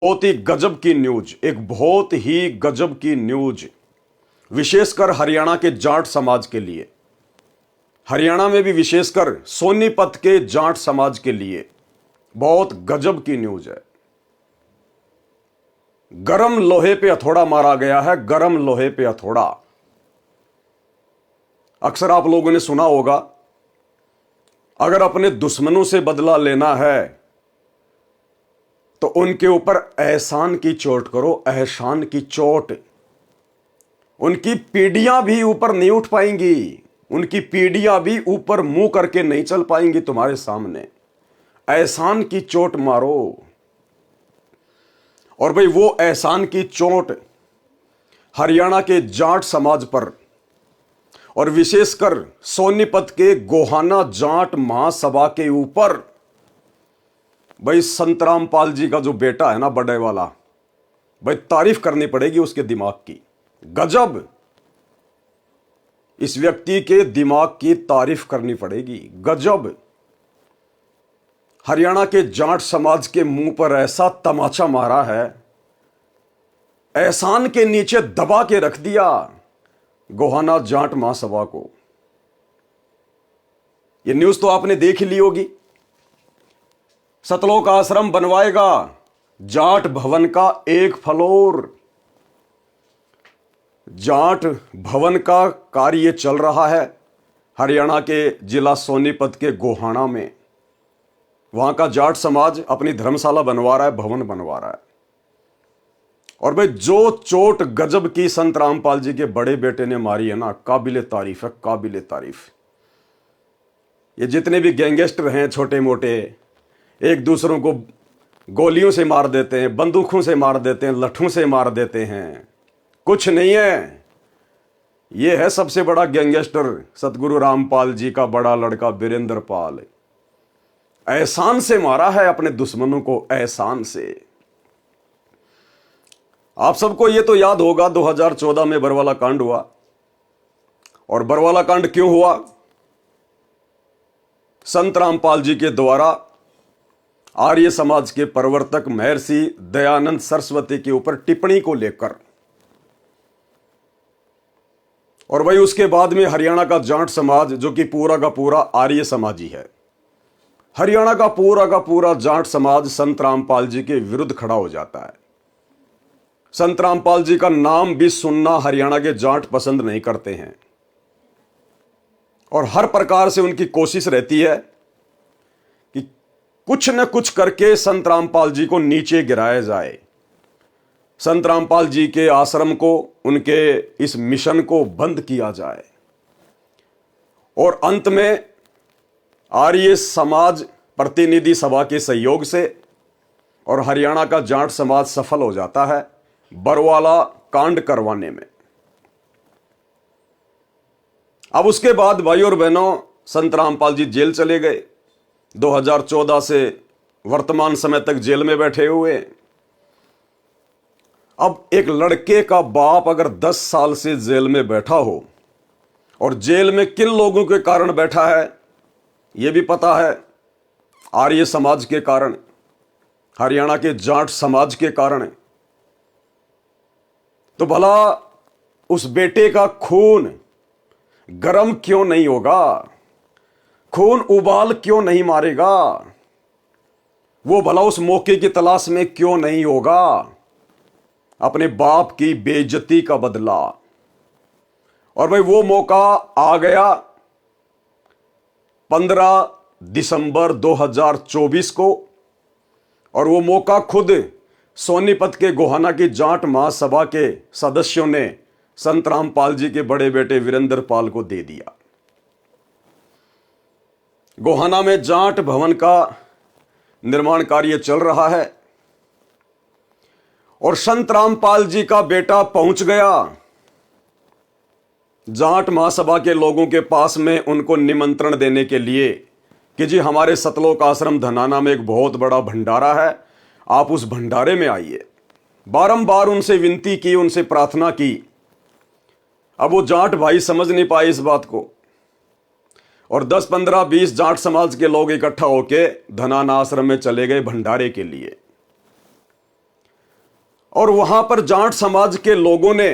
बहुत ही गजब की न्यूज, एक बहुत ही गजब की न्यूज, विशेषकर हरियाणा के जाट समाज के लिए। हरियाणा में भी विशेषकर सोनीपत के जाट समाज के लिए बहुत गजब की न्यूज है। गरम लोहे पे हथौड़ा मारा गया है, गरम लोहे पे हथौड़ा। अक्सर आप लोगों ने सुना होगा, अगर अपने दुश्मनों से बदला लेना है तो उनके ऊपर एहसान की चोट करो, एहसान की चोट। उनकी पीढ़ियां भी ऊपर नहीं उठ पाएंगी, उनकी पीढ़ियां भी ऊपर मुंह करके नहीं चल पाएंगी तुम्हारे सामने। एहसान की चोट मारो। और भाई वो एहसान की चोट हरियाणा के जाट समाज पर और विशेषकर सोनीपत के गोहाना जाट महासभा के ऊपर, भाई संतराम पाल जी का जो बेटा है ना, बड़े वाला, भाई तारीफ करनी पड़ेगी उसके दिमाग की। गजब, इस व्यक्ति के दिमाग की तारीफ करनी पड़ेगी। गजब, हरियाणा के जाट समाज के मुंह पर ऐसा तमाचा मारा है, एहसान के नीचे दबा के रख दिया गोहाना जाट महासभा को। यह न्यूज तो आपने देख ही ली होगी। सतलोक आश्रम बनवाएगा जाट भवन का एक फ्लोर। जाट भवन का कार्य चल रहा है हरियाणा के जिला सोनीपत के गोहाना में। वहां का जाट समाज अपनी धर्मशाला बनवा रहा है, भवन बनवा रहा है। और भाई जो चोट गजब की संत रामपाल जी के बड़े बेटे ने मारी है ना, काबिले तारीफ है, काबिले तारीफ। ये जितने भी गैंगस्टर हैं छोटे मोटे, एक दूसरों को गोलियों से मार देते हैं, बंदूकों से मार देते हैं, लट्ठों से मार देते हैं, कुछ नहीं है। ये है सबसे बड़ा गैंगस्टर सतगुरु रामपाल जी का बड़ा लड़का वीरेंद्र पाल। एहसान से मारा है अपने दुश्मनों को, एहसान से। आप सबको ये तो याद होगा 2014 में बरवाला कांड हुआ। और बरवाला कांड क्यों हुआ? संत रामपाल जी के द्वारा आर्य समाज के प्रवर्तक महर्षि दयानंद सरस्वती के ऊपर टिप्पणी को लेकर। और वही उसके बाद में हरियाणा का जाट समाज, जो कि पूरा का पूरा आर्य समाजी है, हरियाणा का पूरा जाट समाज संत रामपाल जी के विरुद्ध खड़ा हो जाता है। संत रामपाल जी का नाम भी सुनना हरियाणा के जाट पसंद नहीं करते हैं। और हर प्रकार से उनकी कोशिश रहती है कि कुछ न कुछ करके संत रामपाल जी को नीचे गिराया जाए, संत रामपाल जी के आश्रम को, उनके इस मिशन को बंद किया जाए। और अंत में आर्य समाज प्रतिनिधि सभा के सहयोग से और हरियाणा का जाट समाज सफल हो जाता है बरवाला कांड करवाने में। अब उसके बाद भाई और बहनों, संत रामपाल जी जेल चले गए। 2014 से वर्तमान समय तक जेल में बैठे हुए। अब एक लड़के का बाप अगर 10 साल से जेल में बैठा हो, और जेल में किन लोगों के कारण बैठा है यह भी पता है, आर्य समाज के कारण, हरियाणा के जाट समाज के कारण। तो भला उस बेटे का खून गरम क्यों नहीं होगा? खून उबाल क्यों नहीं मारेगा? वो भला उस मौके की तलाश में क्यों नहीं होगा अपने बाप की बेइज्जती का बदला? और भाई वो मौका आ गया 15 दिसंबर 2024 को। और वो मौका खुद सोनीपत के गोहाना की जाट महासभा के सदस्यों ने संत रामपाल जी के बड़े बेटे वीरेंद्र पाल को दे दिया। गोहाना में जाट भवन का निर्माण कार्य चल रहा है और संत रामपाल जी का बेटा पहुंच गया जाट महासभा के लोगों के पास में, उनको निमंत्रण देने के लिए कि जी हमारे सतलोक आश्रम धनाना में एक बहुत बड़ा भंडारा है, आप उस भंडारे में आइए। बारंबार उनसे विनती की, उनसे प्रार्थना की। अब वो जाट भाई समझ नहीं पाए इस बात को, और 10, 15, 20 जाट समाज के लोग इकट्ठा होके धनाना आश्रम में चले गए भंडारे के लिए। और वहां पर जाट समाज के लोगों ने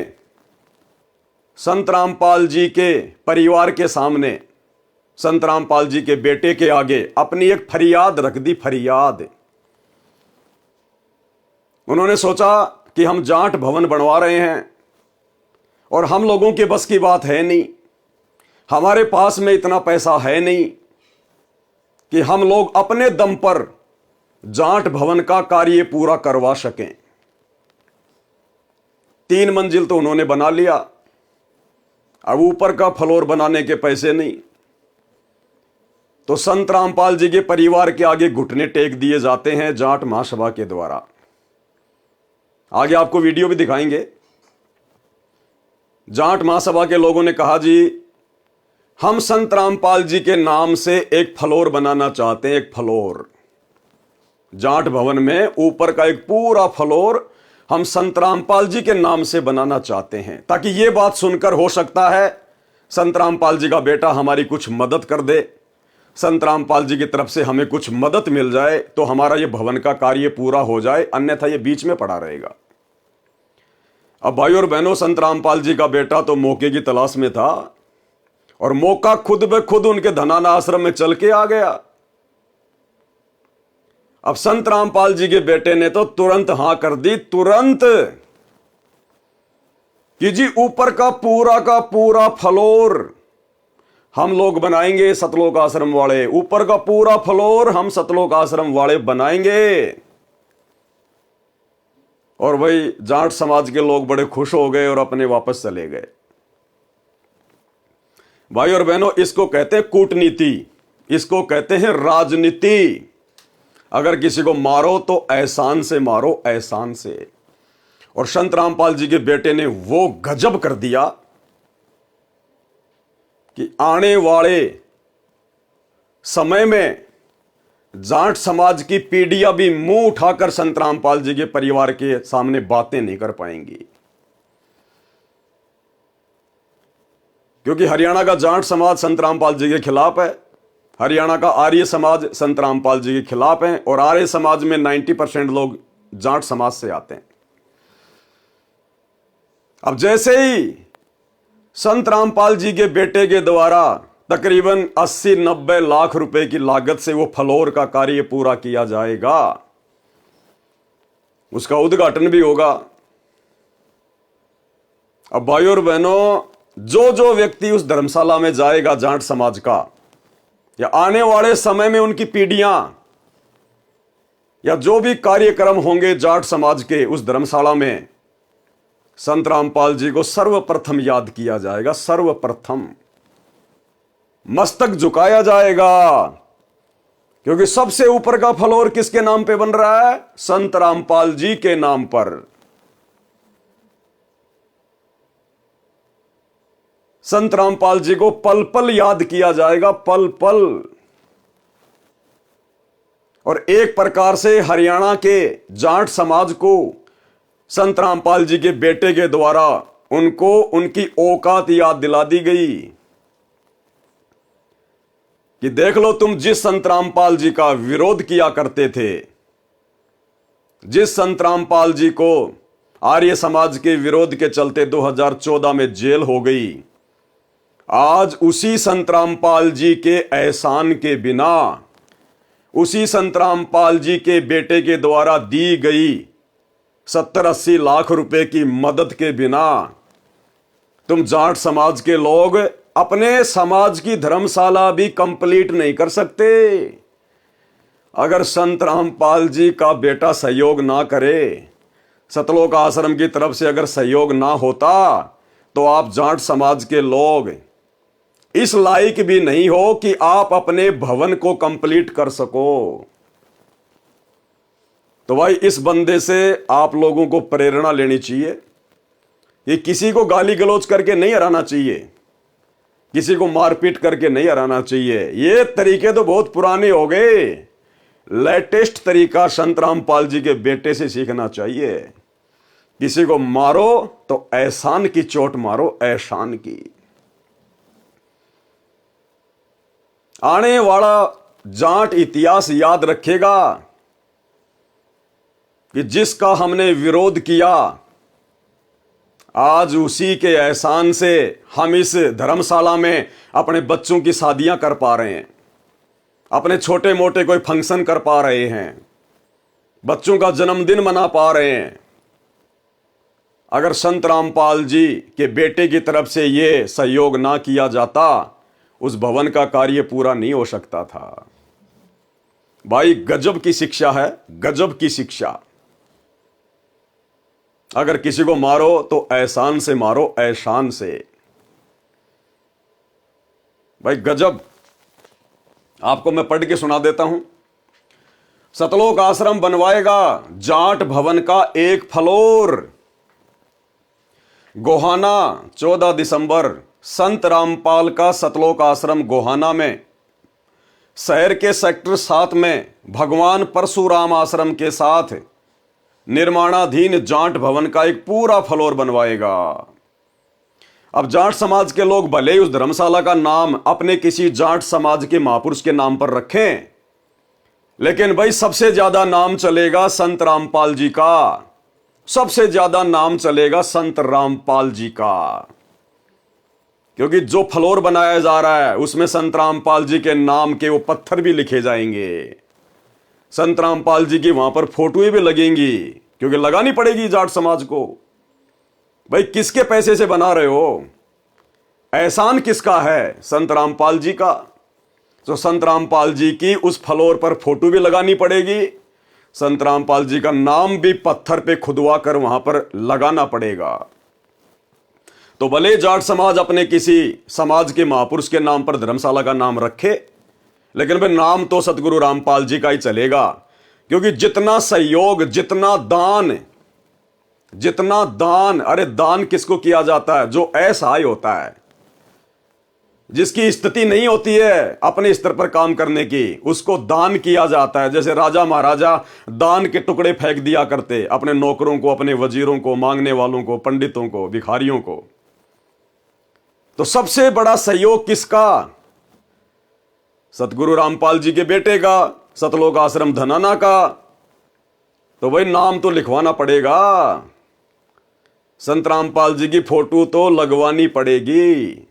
संत रामपाल जी के परिवार के सामने, संत रामपाल जी के बेटे के आगे अपनी एक फरियाद रख दी। फरियाद, उन्होंने सोचा कि हम जाट भवन बनवा रहे हैं और हम लोगों के बस की बात है नहीं, हमारे पास में इतना पैसा है नहीं कि हम लोग अपने दम पर जाट भवन का कार्य पूरा करवा सकें। 3 मंजिल तो उन्होंने बना लिया, अब ऊपर का फ्लोर बनाने के पैसे नहीं, तो संत रामपाल जी के परिवार के आगे घुटने टेक दिए जाते हैं जाट महासभा के द्वारा। आगे आपको वीडियो भी दिखाएंगे। जाट महासभा के लोगों ने कहा, जी हम संत रामपाल जी के नाम से एक फ्लोर बनाना चाहते हैं, एक फ्लोर जाट भवन में, ऊपर का एक पूरा फ्लोर हम संत रामपाल जी के नाम से बनाना चाहते हैं, ताकि यह बात सुनकर हो सकता है संत रामपाल जी का बेटा हमारी कुछ मदद कर दे, संत रामपाल जी की तरफ से हमें कुछ मदद मिल जाए तो हमारा यह भवन का कार्य पूरा हो जाए, अन्यथा यह बीच में पड़ा रहेगा। अब भाई और बहनों, संत रामपाल जी का बेटा तो मौके की तलाश में था और मौका खुद ब खुद उनके धनाना आश्रम में चल के आ गया। अब संत रामपाल जी के बेटे ने तो तुरंत हां कर दी, तुरंत, कि जी ऊपर का पूरा फ्लोर हम लोग बनाएंगे, सतलोक आश्रम वाले, ऊपर का पूरा फ्लोर हम सतलोक आश्रम वाले बनाएंगे। और वही जाट समाज के लोग बड़े खुश हो गए और अपने वापस चले गए। भाई और बहनों, इसको कहते हैं कूटनीति, इसको कहते हैं राजनीति। अगर किसी को मारो तो एहसान से मारो, एहसान से। और संत रामपाल जी के बेटे ने वो गजब कर दिया कि आने वाले समय में जाट समाज की पीढ़ियां भी मुंह उठाकर संत रामपाल जी के परिवार के सामने बातें नहीं कर पाएंगी, क्योंकि हरियाणा का जाट समाज संत रामपाल जी के खिलाफ है, हरियाणा का आर्य समाज संत रामपाल जी के खिलाफ है, और आर्य समाज में 90% लोग जाट समाज से आते हैं। अब जैसे ही संत रामपाल जी के बेटे के द्वारा तकरीबन 80-90 लाख रुपए की लागत से वो फ्लोर का कार्य पूरा किया जाएगा, उसका उद्घाटन भी होगा। अब भाई और बहनों, जो व्यक्ति उस धर्मशाला में जाएगा जाट समाज का, या आने वाले समय में उनकी पीढ़ियां, या जो भी कार्यक्रम होंगे जाट समाज के उस धर्मशाला में, संत रामपाल जी को सर्वप्रथम याद किया जाएगा, सर्वप्रथम मस्तक झुकाया जाएगा, क्योंकि सबसे ऊपर का फ्लोर किसके नाम पे बन रहा है? संत रामपाल जी के नाम पर। संत रामपाल जी को पल पल याद किया जाएगा, पल पल। और एक प्रकार से हरियाणा के जाट समाज को संत रामपाल जी के बेटे के द्वारा उनको उनकी औकात याद दिला दी गई कि देख लो, तुम जिस संत रामपाल जी का विरोध किया करते थे, जिस संत रामपाल जी को आर्य समाज के विरोध के चलते 2014 में जेल हो गई, आज उसी संत रामपाल जी के एहसान के बिना, उसी संत रामपाल जी के बेटे के द्वारा दी गई 70-80 लाख रुपए की मदद के बिना तुम जाट समाज के लोग अपने समाज की धर्मशाला भी कंप्लीट नहीं कर सकते। अगर संत रामपाल जी का बेटा सहयोग ना करे, सतलोक आश्रम की तरफ से अगर सहयोग ना होता, तो आप जाट समाज के लोग इस लायक भी नहीं हो कि आप अपने भवन को कंप्लीट कर सको। तो भाई, इस बंदे से आप लोगों को प्रेरणा लेनी चाहिए। ये किसी को गाली गलौज करके नहीं हराना चाहिए, किसी को मारपीट करके नहीं हराना चाहिए। ये तरीके तो बहुत पुराने हो गए, लेटेस्ट तरीका संत रामपाल जी के बेटे से सीखना चाहिए। किसी को मारो तो एहसान की चोट मारो, एहसान की। आने वाला जाट इतिहास याद रखेगा कि जिसका हमने विरोध किया, आज उसी के एहसान से हम इस धर्मशाला में अपने बच्चों की शादियां कर पा रहे हैं, अपने छोटे मोटे कोई फंक्शन कर पा रहे हैं, बच्चों का जन्मदिन मना पा रहे हैं। अगर संत रामपाल जी के बेटे की तरफ से यह सहयोग ना किया जाता, उस भवन का कार्य पूरा नहीं हो सकता था। भाई गजब की शिक्षा है, गजब की शिक्षा। अगर किसी को मारो तो एहसान से मारो, एहसान से। भाई गजब। आपको मैं पढ़ के सुना देता हूं। सतलोक आश्रम बनवाएगा जाट भवन का एक फ्लोर। गोहाना 14 दिसंबर, संत रामपाल का सतलोक आश्रम गोहाना में शहर के सेक्टर 7 में भगवान परशुराम आश्रम के साथ निर्माणाधीन जाट भवन का एक पूरा फ्लोर बनवाएगा। अब जाट समाज के लोग भले ही उस धर्मशाला का नाम अपने किसी जाट समाज के महापुरुष के नाम पर रखें, लेकिन भाई सबसे ज्यादा नाम चलेगा संत रामपाल जी का, सबसे ज्यादा नाम चलेगा संत रामपाल जी का। क्योंकि जो फ्लोर बनाया जा रहा है उसमें संत रामपाल जी के नाम के वो पत्थर भी लिखे जाएंगे, संत रामपाल जी की वहां पर फोटोएं भी लगेंगी, क्योंकि लगानी पड़ेगी जाट समाज को। भाई किसके पैसे से बना रहे हो? एहसान किसका है? संत रामपाल जी का। तो संत रामपाल जी की उस फ्लोर पर फोटो भी लगानी पड़ेगी, संत रामपाल जी का नाम भी पत्थर पे खुदवा कर वहां पर लगाना पड़ेगा। तो भले जाट समाज अपने किसी समाज के महापुरुष के नाम पर धर्मशाला का नाम रखे, लेकिन भाई नाम तो सतगुरु रामपाल जी का ही चलेगा। क्योंकि जितना सहयोग, जितना दान, अरे दान किसको किया जाता है? जो असहाय होता है, जिसकी स्थिति नहीं होती है अपने स्तर पर काम करने की, उसको दान किया जाता है। जैसे राजा महाराजा दान के टुकड़े फेंक दिया करते अपने नौकरों को, अपने वजीरों को, मांगने वालों को, पंडितों को, भिखारियों को। तो सबसे बड़ा सहयोग किसका? सतगुरु रामपाल जी के बेटे का, सतलोक आश्रम धनाना का। तो भाई नाम तो लिखवाना पड़ेगा, संत रामपाल जी की फोटो तो लगवानी पड़ेगी।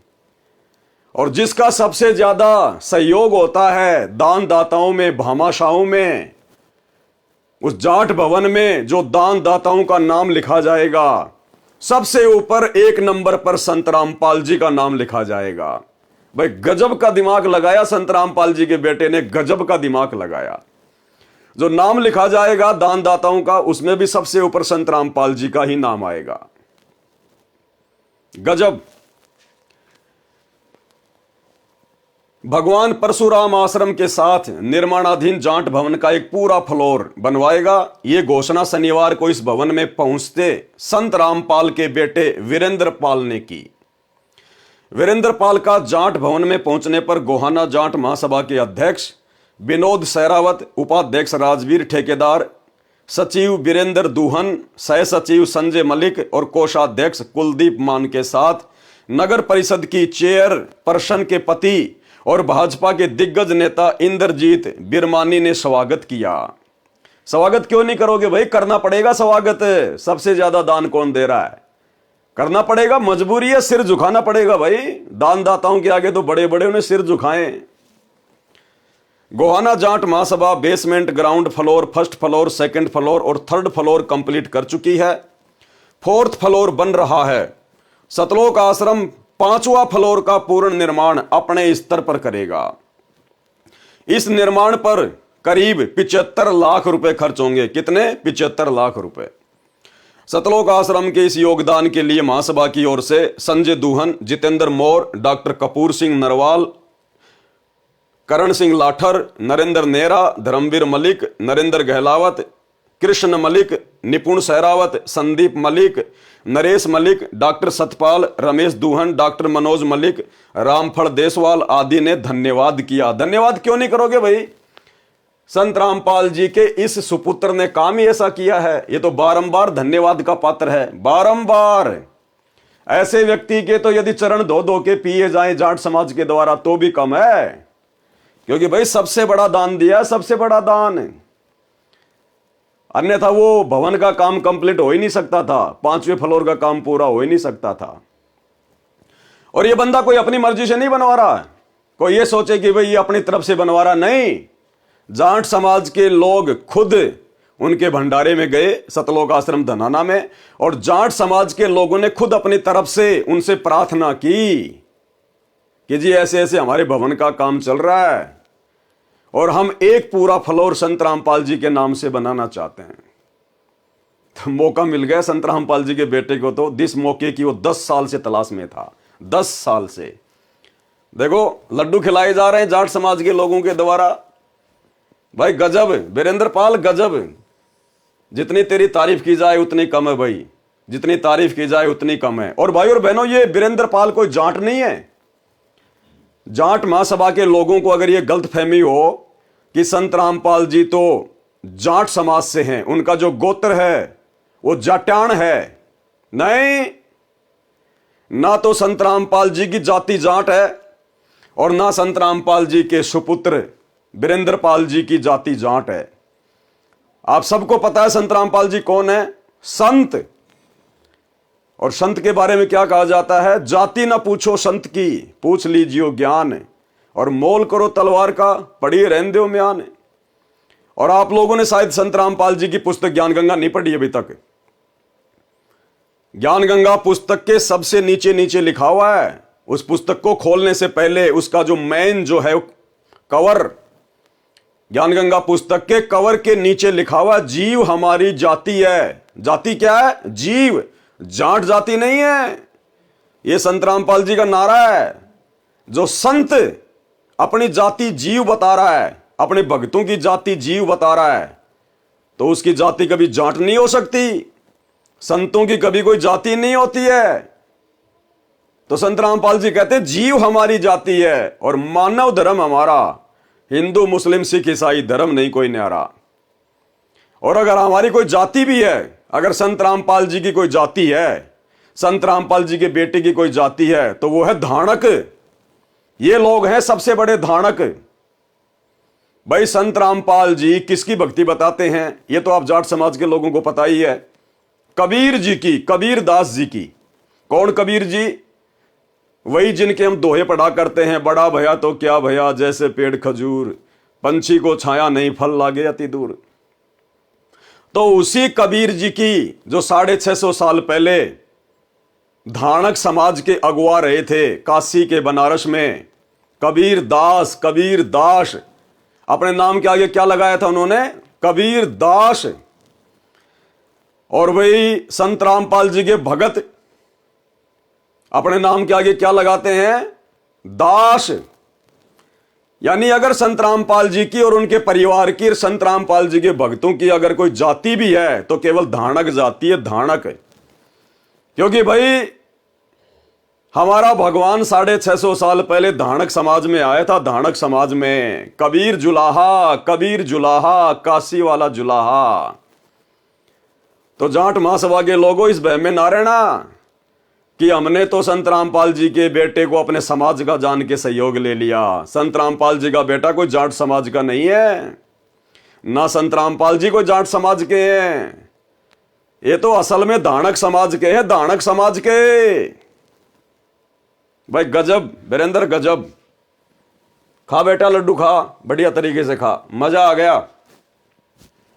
और जिसका सबसे ज्यादा सहयोग होता है दान दाताओं में, भामाशाहों में, उस जाट भवन में जो दान दाताओं का नाम लिखा जाएगा, सबसे ऊपर 1 नंबर पर संत रामपाल जी का नाम लिखा जाएगा। भाई गजब का दिमाग लगाया संत रामपाल जी के बेटे ने, गजब का दिमाग लगाया। जो नाम लिखा जाएगा दान दाताओं का, उसमें भी सबसे ऊपर संत रामपाल जी का ही नाम आएगा। गजब। भगवान परशुराम आश्रम के साथ निर्माणाधीन जाट भवन का एक पूरा फ्लोर बनवाएगा। यह घोषणा शनिवार को इस भवन में पहुंचते संत रामपाल के बेटे वीरेंद्र पाल ने की। वीरेंद्र पाल का जाट भवन में पहुंचने पर गोहाना जाट महासभा के अध्यक्ष विनोद सहरावत, उपाध्यक्ष राजवीर ठेकेदार, सचिव वीरेंद्र दूहन, सह सचिव संजय मलिक और कोषाध्यक्ष कुलदीप मान के साथ नगर परिषद की चेयरपर्सन के पति और भाजपा के दिग्गज नेता इंद्रजीत बिरमानी ने स्वागत किया। स्वागत क्यों नहीं करोगे भाई? करना पड़ेगा स्वागत। सबसे ज्यादा दान कौन दे रहा है? करना पड़ेगा, मजबूरी है, सिर झुकाना पड़ेगा भाई। दान दाताओं के आगे तो बड़े बड़े उन्हें सिर झुकाएं। Gohana Jat Mahasabha basement, ground floor, first floor, second floor और थर्ड फ्लोर कंप्लीट कर चुकी है। 4th फ्लोर बन रहा है। सतलोक आश्रम 5वां फ्लोर का पूर्ण निर्माण अपने स्तर पर करेगा। इस निर्माण पर करीब 75 लाख रुपए खर्च होंगे। कितने? 75 लाख रुपए। सतलोक आश्रम के इस योगदान के लिए महासभा की ओर से संजय दूहन, जितेंद्र मौर, डॉक्टर कपूर सिंह नरवाल, करण सिंह लाठर, नरेंद्र नेहरा, धर्मवीर मलिक, नरेंद्र गहलावत, कृष्ण मलिक, निपुण सहरावत, संदीप मलिक, नरेश मलिक, डॉक्टर सतपाल, रमेश दूहन, डॉक्टर मनोज मलिक, रामफल देसवाल आदि ने धन्यवाद किया। धन्यवाद क्यों नहीं करोगे भाई? संत रामपाल जी के इस सुपुत्र ने काम ही ऐसा किया है, ये तो बारंबार धन्यवाद का पात्र है। बारंबार ऐसे व्यक्ति के तो यदि चरण धो धो के पिए जाए जाट समाज के द्वारा तो भी कम है, क्योंकि भाई सबसे बड़ा दान दिया, सबसे बड़ा दान। अन्यथा वो भवन का काम कंप्लीट हो ही नहीं सकता था, 5वें फ्लोर का काम पूरा हो ही नहीं सकता था। और ये बंदा कोई अपनी मर्जी से नहीं बनवा रहा है, कोई ये सोचे कि भाई ये अपनी तरफ से बनवा रहा, नहीं। जाट समाज के लोग खुद उनके भंडारे में गए सतलोक आश्रम धनाना में, और जाट समाज के लोगों ने खुद अपनी तरफ से उनसे प्रार्थना की कि जी ऐसे ऐसे हमारे भवन का काम चल रहा है और हम एक पूरा फ्लोर संत रामपाल जी के नाम से बनाना चाहते हैं। तो मौका मिल गया संत रामपाल जी के बेटे को, तो जिस मौके की वो 10 साल से तलाश में था, 10 साल से। देखो लड्डू खिलाए जा रहे हैं जाट समाज के लोगों के द्वारा। भाई गजब वीरेंद्र पाल, गजब। जितनी तेरी तारीफ की जाए उतनी कम है भाई, जितनी तारीफ की जाए उतनी कम है। और भाई और बहनों, ये वीरेंद्र पाल कोई जाट नहीं है। जाट महासभा के लोगों को अगर ये गलतफहमी हो कि संत रामपाल जी तो जाट समाज से हैं, उनका जो गोत्र है वो जाट्यान है, नहीं। ना तो संत रामपाल जी की जाति जाट है और ना संत रामपाल जी के सुपुत्र वीरेंद्र पाल जी की जाति जाट है। आप सबको पता है संत रामपाल जी कौन है, संत। और संत के बारे में क्या कहा जाता है, जाति ना पूछो संत की, पूछ लीजियो ज्ञान, और मोल करो तलवार का, पढ़ी रहन दो म्यान। और आप लोगों ने शायद संत रामपाल जी की पुस्तक ज्ञान गंगा नहीं पढ़ी अभी तक। ज्ञान गंगा पुस्तक के सबसे नीचे नीचे लिखा हुआ है, उस पुस्तक को खोलने से पहले उसका जो मेन जो है कवर, ज्ञान गंगा पुस्तक के कवर के नीचे लिखा हुआ जीव हमारी जाति है। जाति क्या है, जीव, जाट जाति नहीं है। यह संत रामपाल जी का नारा है। जो संत अपनी जाति जीव बता रहा है, अपने भक्तों की जाति जीव बता रहा है, तो उसकी जाति कभी जाट नहीं हो सकती। संतों की कभी कोई जाति नहीं होती है। तो संत रामपाल जी कहते जीव हमारी जाति है और मानव धर्म हमारा, हिंदू मुस्लिम सिख ईसाई धर्म नहीं कोई न्यारा। और अगर हमारी कोई जाति भी है, अगर संत रामपाल जी की कोई जाति है, संत रामपाल जी के बेटे की कोई जाति है, तो वो है धाणक। ये लोग हैं सबसे बड़े धाणक। भाई संत रामपाल जी किसकी भक्ति बताते हैं, ये तो आप जाट समाज के लोगों को पता ही है। कबीर जी की, कबीर दास जी की। कौन कबीर जी, वही जिनके हम दोहे पढ़ा करते हैं, बड़ा भया तो क्या भया जैसे पेड़ खजूर, पंछी को छाया नहीं फल लागे अति दूर। तो उसी कबीर जी की जो 650 साल पहले धाणक समाज के अगुआ रहे थे काशी के बनारस में, कबीर दास, कबीर दास। अपने नाम के आगे क्या लगाया था उन्होंने, कबीर दास। और वही संत रामपाल जी के भगत अपने नाम के आगे क्या लगाते हैं, दास। यानी अगर संत रामपाल जी की और उनके परिवार की, संत रामपाल जी के भक्तों की अगर कोई जाति भी है तो केवल धाणक जाति है, धाणक। क्योंकि भाई हमारा भगवान 650 साल पहले धाणक समाज में आया था। धाणक समाज में कबीर जुलाहा, कबीर जुलाहा, काशी वाला जुलाहा। तो जाट महासभा के लोगों इस बहम में ना रहना कि हमने तो संत रामपाल जी के बेटे को अपने समाज का जान के सहयोग ले लिया। संत रामपाल जी का बेटा कोई जाट समाज का नहीं है, ना संत रामपाल जी कोई जाट समाज के हैं। ये तो असल में धाणक समाज के हैं, धाणक समाज के। भाई गजब वीरेंद्र, गजब। खा बेटा लड्डू खा, बढ़िया तरीके से खा, मजा आ गया।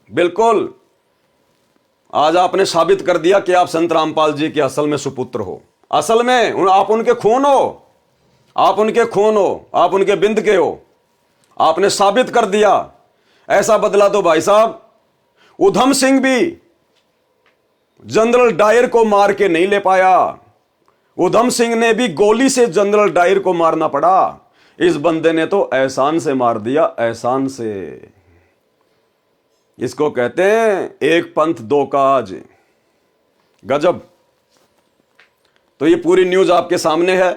बिल्कुल, आज आपने साबित कर दिया कि आप संत रामपाल जी के असल में सुपुत्र हो। असल में आप उनके खून हो, आप उनके खून हो, आप उनके बिंद के हो। आपने साबित कर दिया। ऐसा बदला तो भाई साहब उधम सिंह भी जनरल डायर को मार के नहीं ले पाया। उधम सिंह ने भी गोली से जनरल डायर को मारना पड़ा। इस बंदे ने तो एहसान से मार दिया, एहसान से। इसको कहते हैं एक पंथ दो काज। गजब। तो ये पूरी न्यूज आपके सामने है,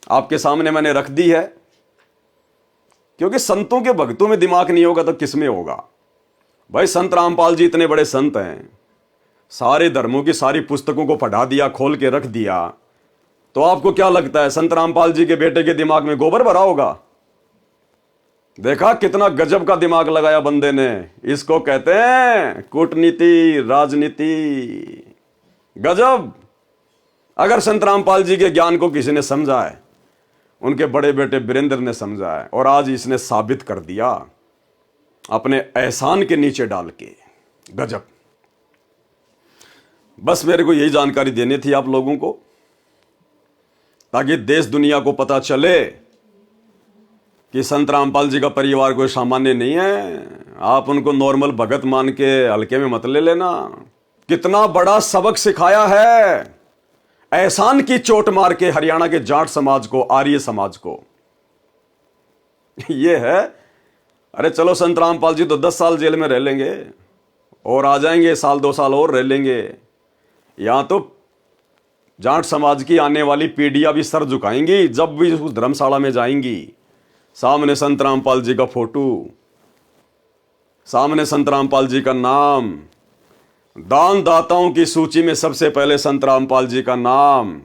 आपके सामने मैंने रख दी है। क्योंकि संतों के भक्तों में दिमाग नहीं होगा तो किस में होगा। भाई संत रामपाल जी इतने बड़े संत हैं, सारे धर्मों की सारी पुस्तकों को पढ़ा दिया, खोल के रख दिया। तो आपको क्या लगता है संत रामपाल जी के बेटे के दिमाग में गोबर भरा होगा? देखा कितना गजब का दिमाग लगाया बंदे ने। इसको कहते हैं कूटनीति, राजनीति। गजब। अगर संत रामपाल जी के ज्ञान को किसी ने समझा है, उनके बड़े बेटे वीरेंद्र ने समझा है, और आज इसने साबित कर दिया अपने एहसान के नीचे डाल के। गजब। बस मेरे को यही जानकारी देनी थी आप लोगों को, ताकि देश दुनिया को पता चले कि संत रामपाल जी का परिवार कोई सामान्य नहीं है। आप उनको नॉर्मल भगत मान के हल्के में मत ले लेना। कितना बड़ा सबक सिखाया है, एहसान की चोट मार के हरियाणा के जाट समाज को, आर्य समाज को। यह है। अरे चलो, संत रामपाल जी तो 10 साल जेल में रह लेंगे और आ जाएंगे, साल 2 साल और रह लेंगे। यहां तो जाट समाज की आने वाली पीढ़ियां भी सर झुकाएंगी जब भी उस धर्मशाला में जाएंगी। सामने संत रामपाल जी का फोटो, सामने संत रामपाल जी का नाम, दान दाताओं की सूची में सबसे पहले संत रामपाल जी का नाम।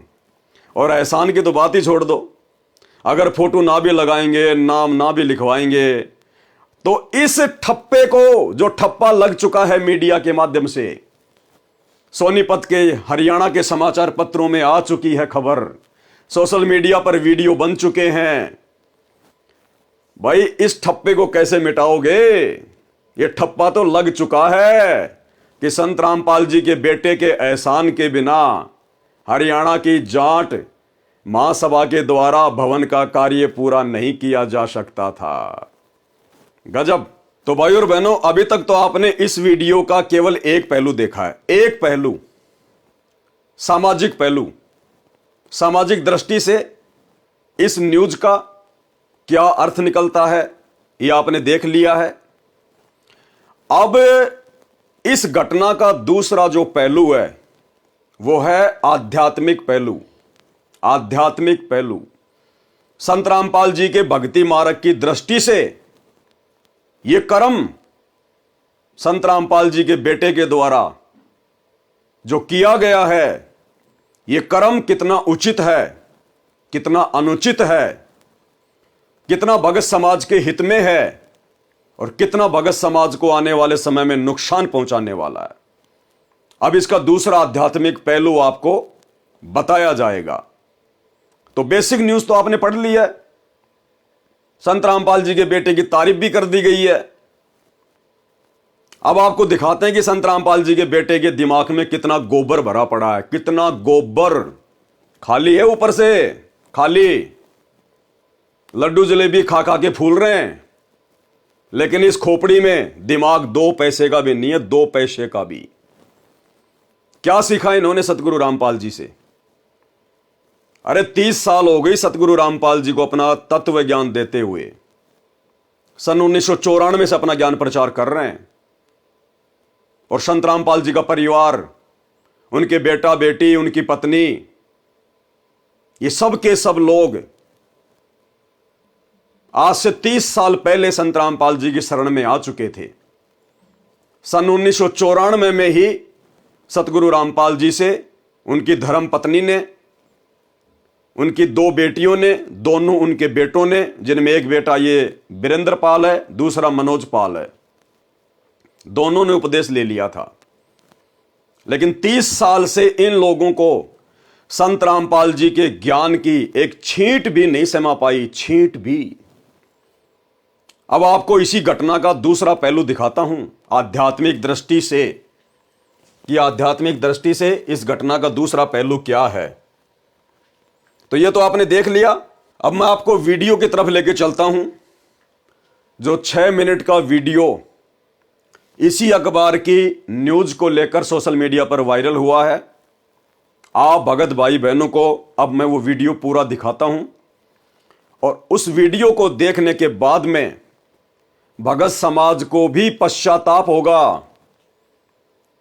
और एहसान की तो बात ही छोड़ दो, अगर फोटो ना भी लगाएंगे, नाम ना भी लिखवाएंगे, तो इस ठप्पे को, जो ठप्पा लग चुका है मीडिया के माध्यम से, सोनीपत के, हरियाणा के समाचार पत्रों में आ चुकी है खबर, सोशल मीडिया पर वीडियो बन चुके हैं। भाई इस ठप्पे को कैसे मिटाओगे? ये ठप्पा तो लग चुका है कि संत रामपाल जी के बेटे के एहसान के बिना हरियाणा की जाट महासभा के द्वारा भवन का कार्य पूरा नहीं किया जा सकता था। गजब। तो भाई और बहनों, अभी तक तो आपने इस वीडियो का केवल एक पहलू देखा है, एक पहलू, सामाजिक पहलू। सामाजिक दृष्टि से इस न्यूज का क्या अर्थ निकलता है, यह आपने देख लिया है। अब इस घटना का दूसरा जो पहलू है वो है आध्यात्मिक पहलू। आध्यात्मिक पहलू संत रामपाल जी के भक्ति मार्ग की दृष्टि से यह कर्म संत रामपाल जी के बेटे के द्वारा जो किया गया है, यह कर्म कितना उचित है, कितना अनुचित है, कितना भगत समाज के हित में है और कितना भगत समाज को आने वाले समय में नुकसान पहुंचाने वाला है। अब इसका दूसरा आध्यात्मिक पहलू आपको बताया जाएगा। तो बेसिक न्यूज तो आपने पढ़ ली है, संत रामपाल जी के बेटे की तारीफ भी कर दी गई है। अब आपको दिखाते हैं कि संत रामपाल जी के बेटे के दिमाग में कितना गोबर भरा पड़ा है, कितना गोबर खाली है, ऊपर से खाली। लड्डू जलेबी खा खा के फूल रहे हैं, लेकिन इस खोपड़ी में दिमाग 2 पैसे का भी नहीं है, 2 पैसे का भी। क्या सीखा इन्होंने सतगुरु रामपाल जी से? अरे 30 साल हो गई सतगुरु रामपाल जी को अपना तत्व ज्ञान देते हुए। सन 1994 से अपना ज्ञान प्रचार कर रहे हैं। और संत रामपाल जी का परिवार, उनके बेटा बेटी, उनकी पत्नी, ये सब के सब लोग आज से 30 साल पहले संत रामपाल जी की शरण में आ चुके थे। सन 1994 में ही सतगुरु रामपाल जी से उनकी धर्म पत्नी ने, उनकी 2 बेटियों ने, दोनों उनके बेटों ने, जिनमें एक बेटा ये वीरेंद्र पाल है, दूसरा मनोज पाल है, दोनों ने उपदेश ले लिया था। लेकिन 30 साल से इन लोगों को संत रामपाल जी के ज्ञान की एक छींट भी नहीं समा पाई, छींट भी। अब आपको इसी घटना का दूसरा पहलू दिखाता हूं आध्यात्मिक दृष्टि से, कि आध्यात्मिक दृष्टि से इस घटना का दूसरा पहलू क्या है। तो यह तो आपने देख लिया। अब मैं आपको वीडियो की तरफ लेके चलता हूं, जो 6 मिनट का वीडियो इसी अखबार की न्यूज को लेकर सोशल मीडिया पर वायरल हुआ है। आप भगत भाई बहनों को अब मैं वो वीडियो पूरा दिखाता हूं, और उस वीडियो को देखने के बाद में भगत समाज को भी पश्चाताप होगा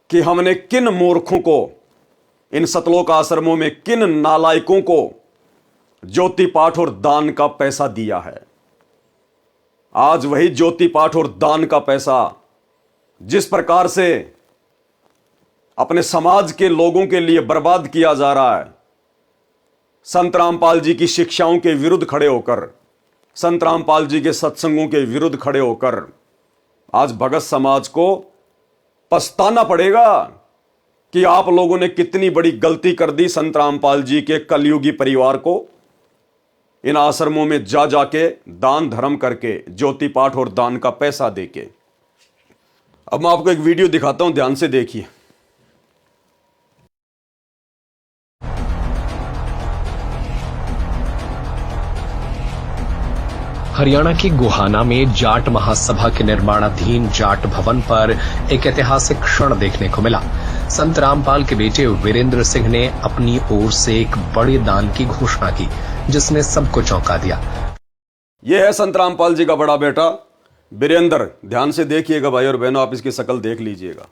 कि हमने किन मूर्खों को, इन सतलोक आश्रमों में किन नालायकों को ज्योति पाठ और दान का पैसा दिया है। आज वही ज्योति पाठ और दान का पैसा जिस प्रकार से अपने समाज के लोगों के लिए बर्बाद किया जा रहा है, संत रामपाल जी की शिक्षाओं के विरुद्ध खड़े होकर, संत रामपाल जी के सत्संगों के विरुद्ध खड़े होकर आज भगत समाज को पछताना पड़ेगा कि आप लोगों ने कितनी बड़ी गलती कर दी संत रामपाल जी के कलयुगी परिवार को इन आश्रमों में जा जाके दान धर्म करके ज्योति पाठ और दान का पैसा देके। अब मैं आपको एक वीडियो दिखाता हूं, ध्यान से देखिए। हरियाणा के गोहाना में जाट महासभा के निर्माणाधीन जाट भवन पर एक ऐतिहासिक क्षण देखने को मिला। संत रामपाल के बेटे वीरेंद्र सिंह ने अपनी ओर से एक बड़े दान की घोषणा की, जिसने सबको चौंका दिया। यह है संत रामपाल जी का बड़ा बेटा वीरेंद्र। ध्यान से देखिएगा भाई और बहनों, आप इसकी शक्ल देख लीजिएगा।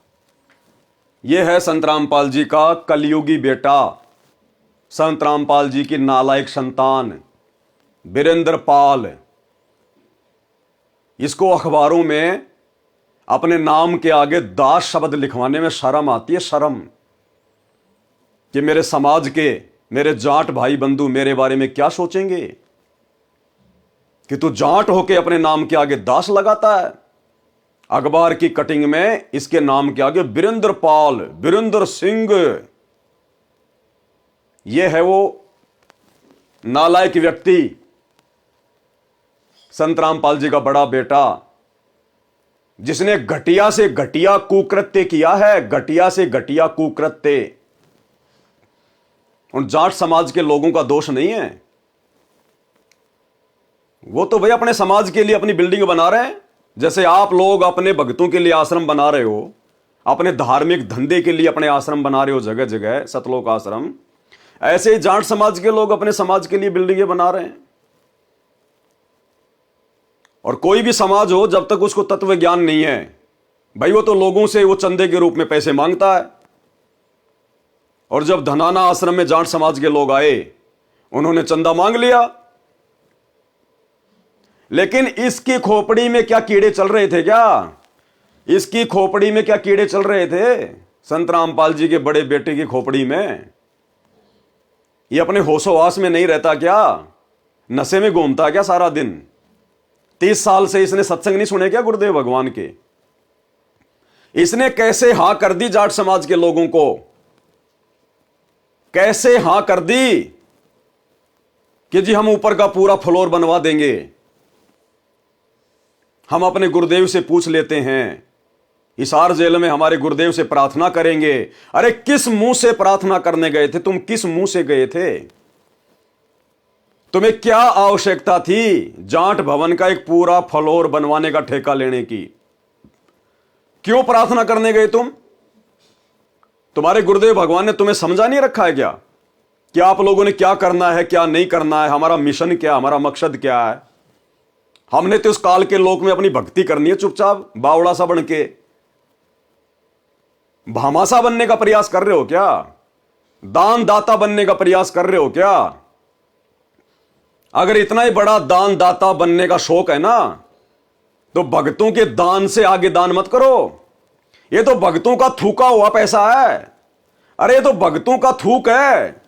यह है संत रामपाल जी का कलयुगी बेटा, संत रामपाल जी की नालायक संतान वीरेंद्र पाल। इसको अखबारों में अपने नाम के आगे दास शब्द लिखवाने में शर्म आती है, शर्म, कि मेरे समाज के, मेरे जाट भाई बंधु मेरे बारे में क्या सोचेंगे कि तू जाट होके अपने नाम के आगे दास लगाता है। अखबार की कटिंग में इसके नाम के आगे वीरेंद्र पाल, वीरेंद्र सिंह। यह है वो नालायक व्यक्ति, संत रामपाल जी का बड़ा बेटा, जिसने घटिया से घटिया कुकृत्य किया है, घटिया से घटिया कुकृत्य। उन जाट समाज के लोगों का दोष नहीं है, वो तो भाई अपने समाज के लिए अपनी बिल्डिंग बना रहे हैं। जैसे आप लोग अपने भक्तों के लिए आश्रम बना रहे हो, अपने धार्मिक धंधे के लिए अपने आश्रम बना रहे हो जगह जगह, सतलोक आश्रम, ऐसे ही जाट समाज के लोग अपने समाज के लिए बिल्डिंगें बना रहे हैं। और कोई भी समाज हो, जब तक उसको तत्व ज्ञान नहीं है भाई, वो तो लोगों से वो चंदे के रूप में पैसे मांगता है। और जब धनाना आश्रम में जाट समाज के लोग आए, उन्होंने चंदा मांग लिया, लेकिन इसकी खोपड़ी में क्या कीड़े चल रहे थे? क्या इसकी खोपड़ी में क्या कीड़े चल रहे थे? संत रामपाल जी के बड़े बेटे की खोपड़ी में। ये अपने होशोवास में नहीं रहता क्या? नशे में घूमता क्या सारा दिन? 30 साल से इसने सत्संग नहीं सुने क्या गुरुदेव भगवान के? इसने कैसे हां कर दी जाट समाज के लोगों को? कैसे हां कर दी कि जी हम ऊपर का पूरा फ्लोर बनवा देंगे, हम अपने गुरुदेव से पूछ लेते हैं, हिसार जेल में हमारे गुरुदेव से प्रार्थना करेंगे। अरे किस मुंह से प्रार्थना करने गए थे तुम? किस मुंह से गए थे? तुम्हें क्या आवश्यकता थी जाट भवन का एक पूरा फ्लोर बनवाने का ठेका लेने की? क्यों प्रार्थना करने गए तुम? तुम्हारे गुरुदेव भगवान ने तुम्हें समझा नहीं रखा है क्या कि आप लोगों ने क्या करना है, क्या नहीं करना है, हमारा मिशन क्या, हमारा मकसद क्या है? हमने तो इस काल के लोक में अपनी भक्ति करनी है, चुपचाप बावड़ा सा बन के भामासा बनने का प्रयास कर रहे हो क्या? दान दाता बनने का प्रयास कर रहे हो क्या? अगर इतना ही बड़ा दान दाता बनने का शौक है ना, तो भक्तों के दान से आगे दान मत करो। ये तो भक्तों का थूका हुआ पैसा है। अरे ये तो भक्तों का थूक है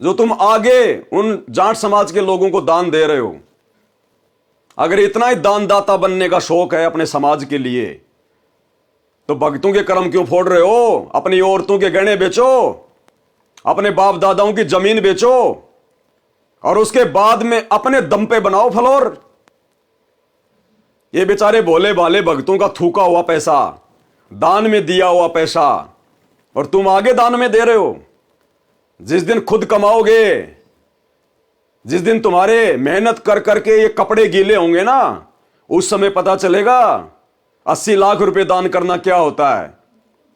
जो तुम आगे उन जाट समाज के लोगों को दान दे रहे हो। अगर इतना ही दान दाता बनने का शौक है अपने समाज के लिए, तो भक्तों के कर्म क्यों फोड़ रहे हो? अपनी औरतों के गहने बेचो, अपने बाप दादाओं की जमीन बेचो, और उसके बाद में अपने दम पे बनाओ फ्लोर। ये बेचारे भोले भाले भक्तों का थूका हुआ पैसा, दान में दिया हुआ पैसा, और तुम आगे दान में दे रहे हो। जिस दिन खुद कमाओगे, जिस दिन तुम्हारे मेहनत कर करके ये कपड़े गीले होंगे ना, उस समय पता चलेगा 80 लाख रुपए दान करना क्या होता है,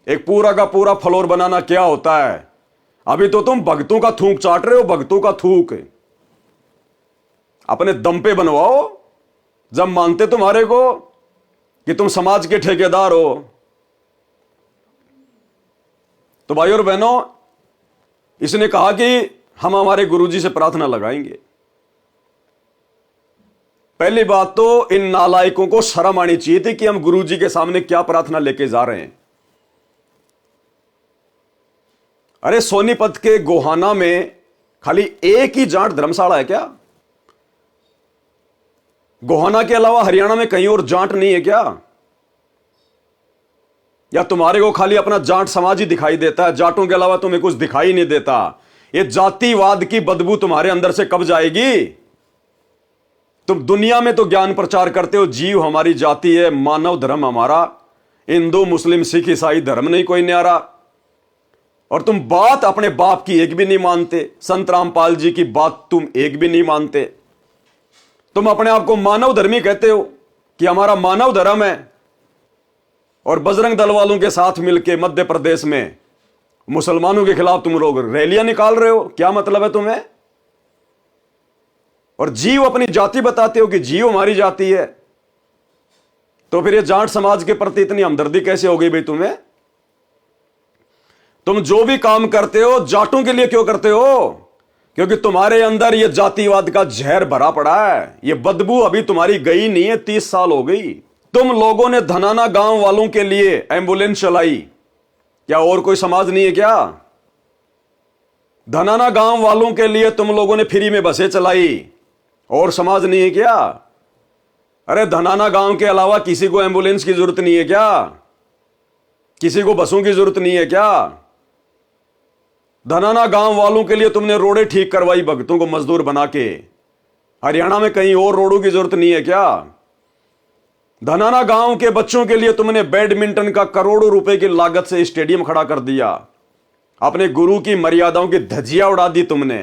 एक पूरा का पूरा फ्लोर बनाना क्या होता है। अभी तो तुम भक्तों का थूक चाट रहे हो, भक्तों का थूक। अपने दम पे बनवाओ। जब मानते तुम्हारे को कि तुम समाज के ठेकेदार हो, तो भाई और बहनों, इसने कहा कि हम हमारे गुरुजी से प्रार्थना लगाएंगे। पहली बात तो इन नालायकों को शर्म आनी चाहिए थी कि हम गुरुजी के सामने क्या प्रार्थना लेके जा रहे हैं। अरे सोनीपत के गोहाना में खाली एक ही जाट धर्मशाला है क्या? गोहाना के अलावा हरियाणा में कहीं और जाट नहीं है क्या? या तुम्हारे को खाली अपना जाट समाज ही दिखाई देता है, जाटों के अलावा तुम्हें कुछ दिखाई नहीं देता? ये जातिवाद की बदबू तुम्हारे अंदर से कब जाएगी? तुम दुनिया में तो ज्ञान प्रचार करते हो, जीव हमारी जाति है, मानव धर्म हमारा, हिंदू मुस्लिम सिख ईसाई धर्म नहीं कोई न्यारा, और तुम बात अपने बाप की एक भी नहीं मानते। संत रामपाल जी की बात तुम एक भी नहीं मानते। तुम अपने आप को मानव धर्मी कहते हो कि हमारा मानव धर्म है, और बजरंग दल वालों के साथ मिलकर मध्य प्रदेश में मुसलमानों के खिलाफ तुम लोग रैलियां निकाल रहे हो। क्या मतलब है तुम्हें? और जीव अपनी जाति बताते हो कि जीव हमारी जाति है, तो फिर ये जाट समाज के प्रति इतनी हमदर्दी कैसे हो गई भाई तुम्हें? तुम जो भी काम करते हो जाटों के लिए क्यों करते हो? क्योंकि तुम्हारे अंदर ये जातिवाद का जहर भरा पड़ा है। ये बदबू अभी तुम्हारी गई नहीं है, 30 साल हो गई। तुम लोगों ने धनाना गांव वालों के लिए एम्बुलेंस चलाई, क्या और कोई समाज नहीं है क्या? धनाना गांव वालों के लिए तुम लोगों ने फ्री में बसें चलाई, और समाज नहीं है क्या? अरे धनाना गांव के अलावा किसी को एम्बुलेंस की जरूरत नहीं है क्या? किसी को बसों की जरूरत नहीं है क्या? धनाना गांव वालों के लिए तुमने रोडें ठीक करवाई, भक्तों को मजदूर बना के। हरियाणा में कहीं और रोडों की जरूरत नहीं है क्या? धनाना गांव के बच्चों के लिए तुमने बैडमिंटन का करोड़ों रुपए की लागत से स्टेडियम खड़ा कर दिया। अपने गुरु की मर्यादाओं की धज्जियां उड़ा दी तुमने,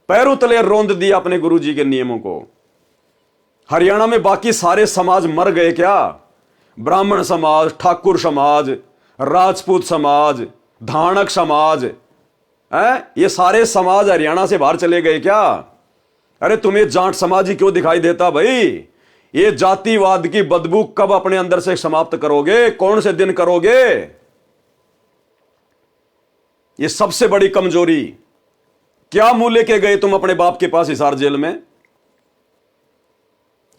पैरों तले रौंद दिया अपने गुरु जी के नियमों को। हरियाणा में बाकी सारे समाज मर गए क्या? ब्राह्मण समाज, ठाकुर समाज, राजपूत समाज, धाणक समाज, ये सारे समाज हरियाणा से बाहर चले गए क्या? अरे तुम्हें जाट समाज ही क्यों दिखाई देता भाई? ये जातिवाद की बदबू कब अपने अंदर से समाप्त करोगे? कौन से दिन करोगे? ये सबसे बड़ी कमजोरी। क्या मुंह लेके गए तुम अपने बाप के पास हिसार जेल में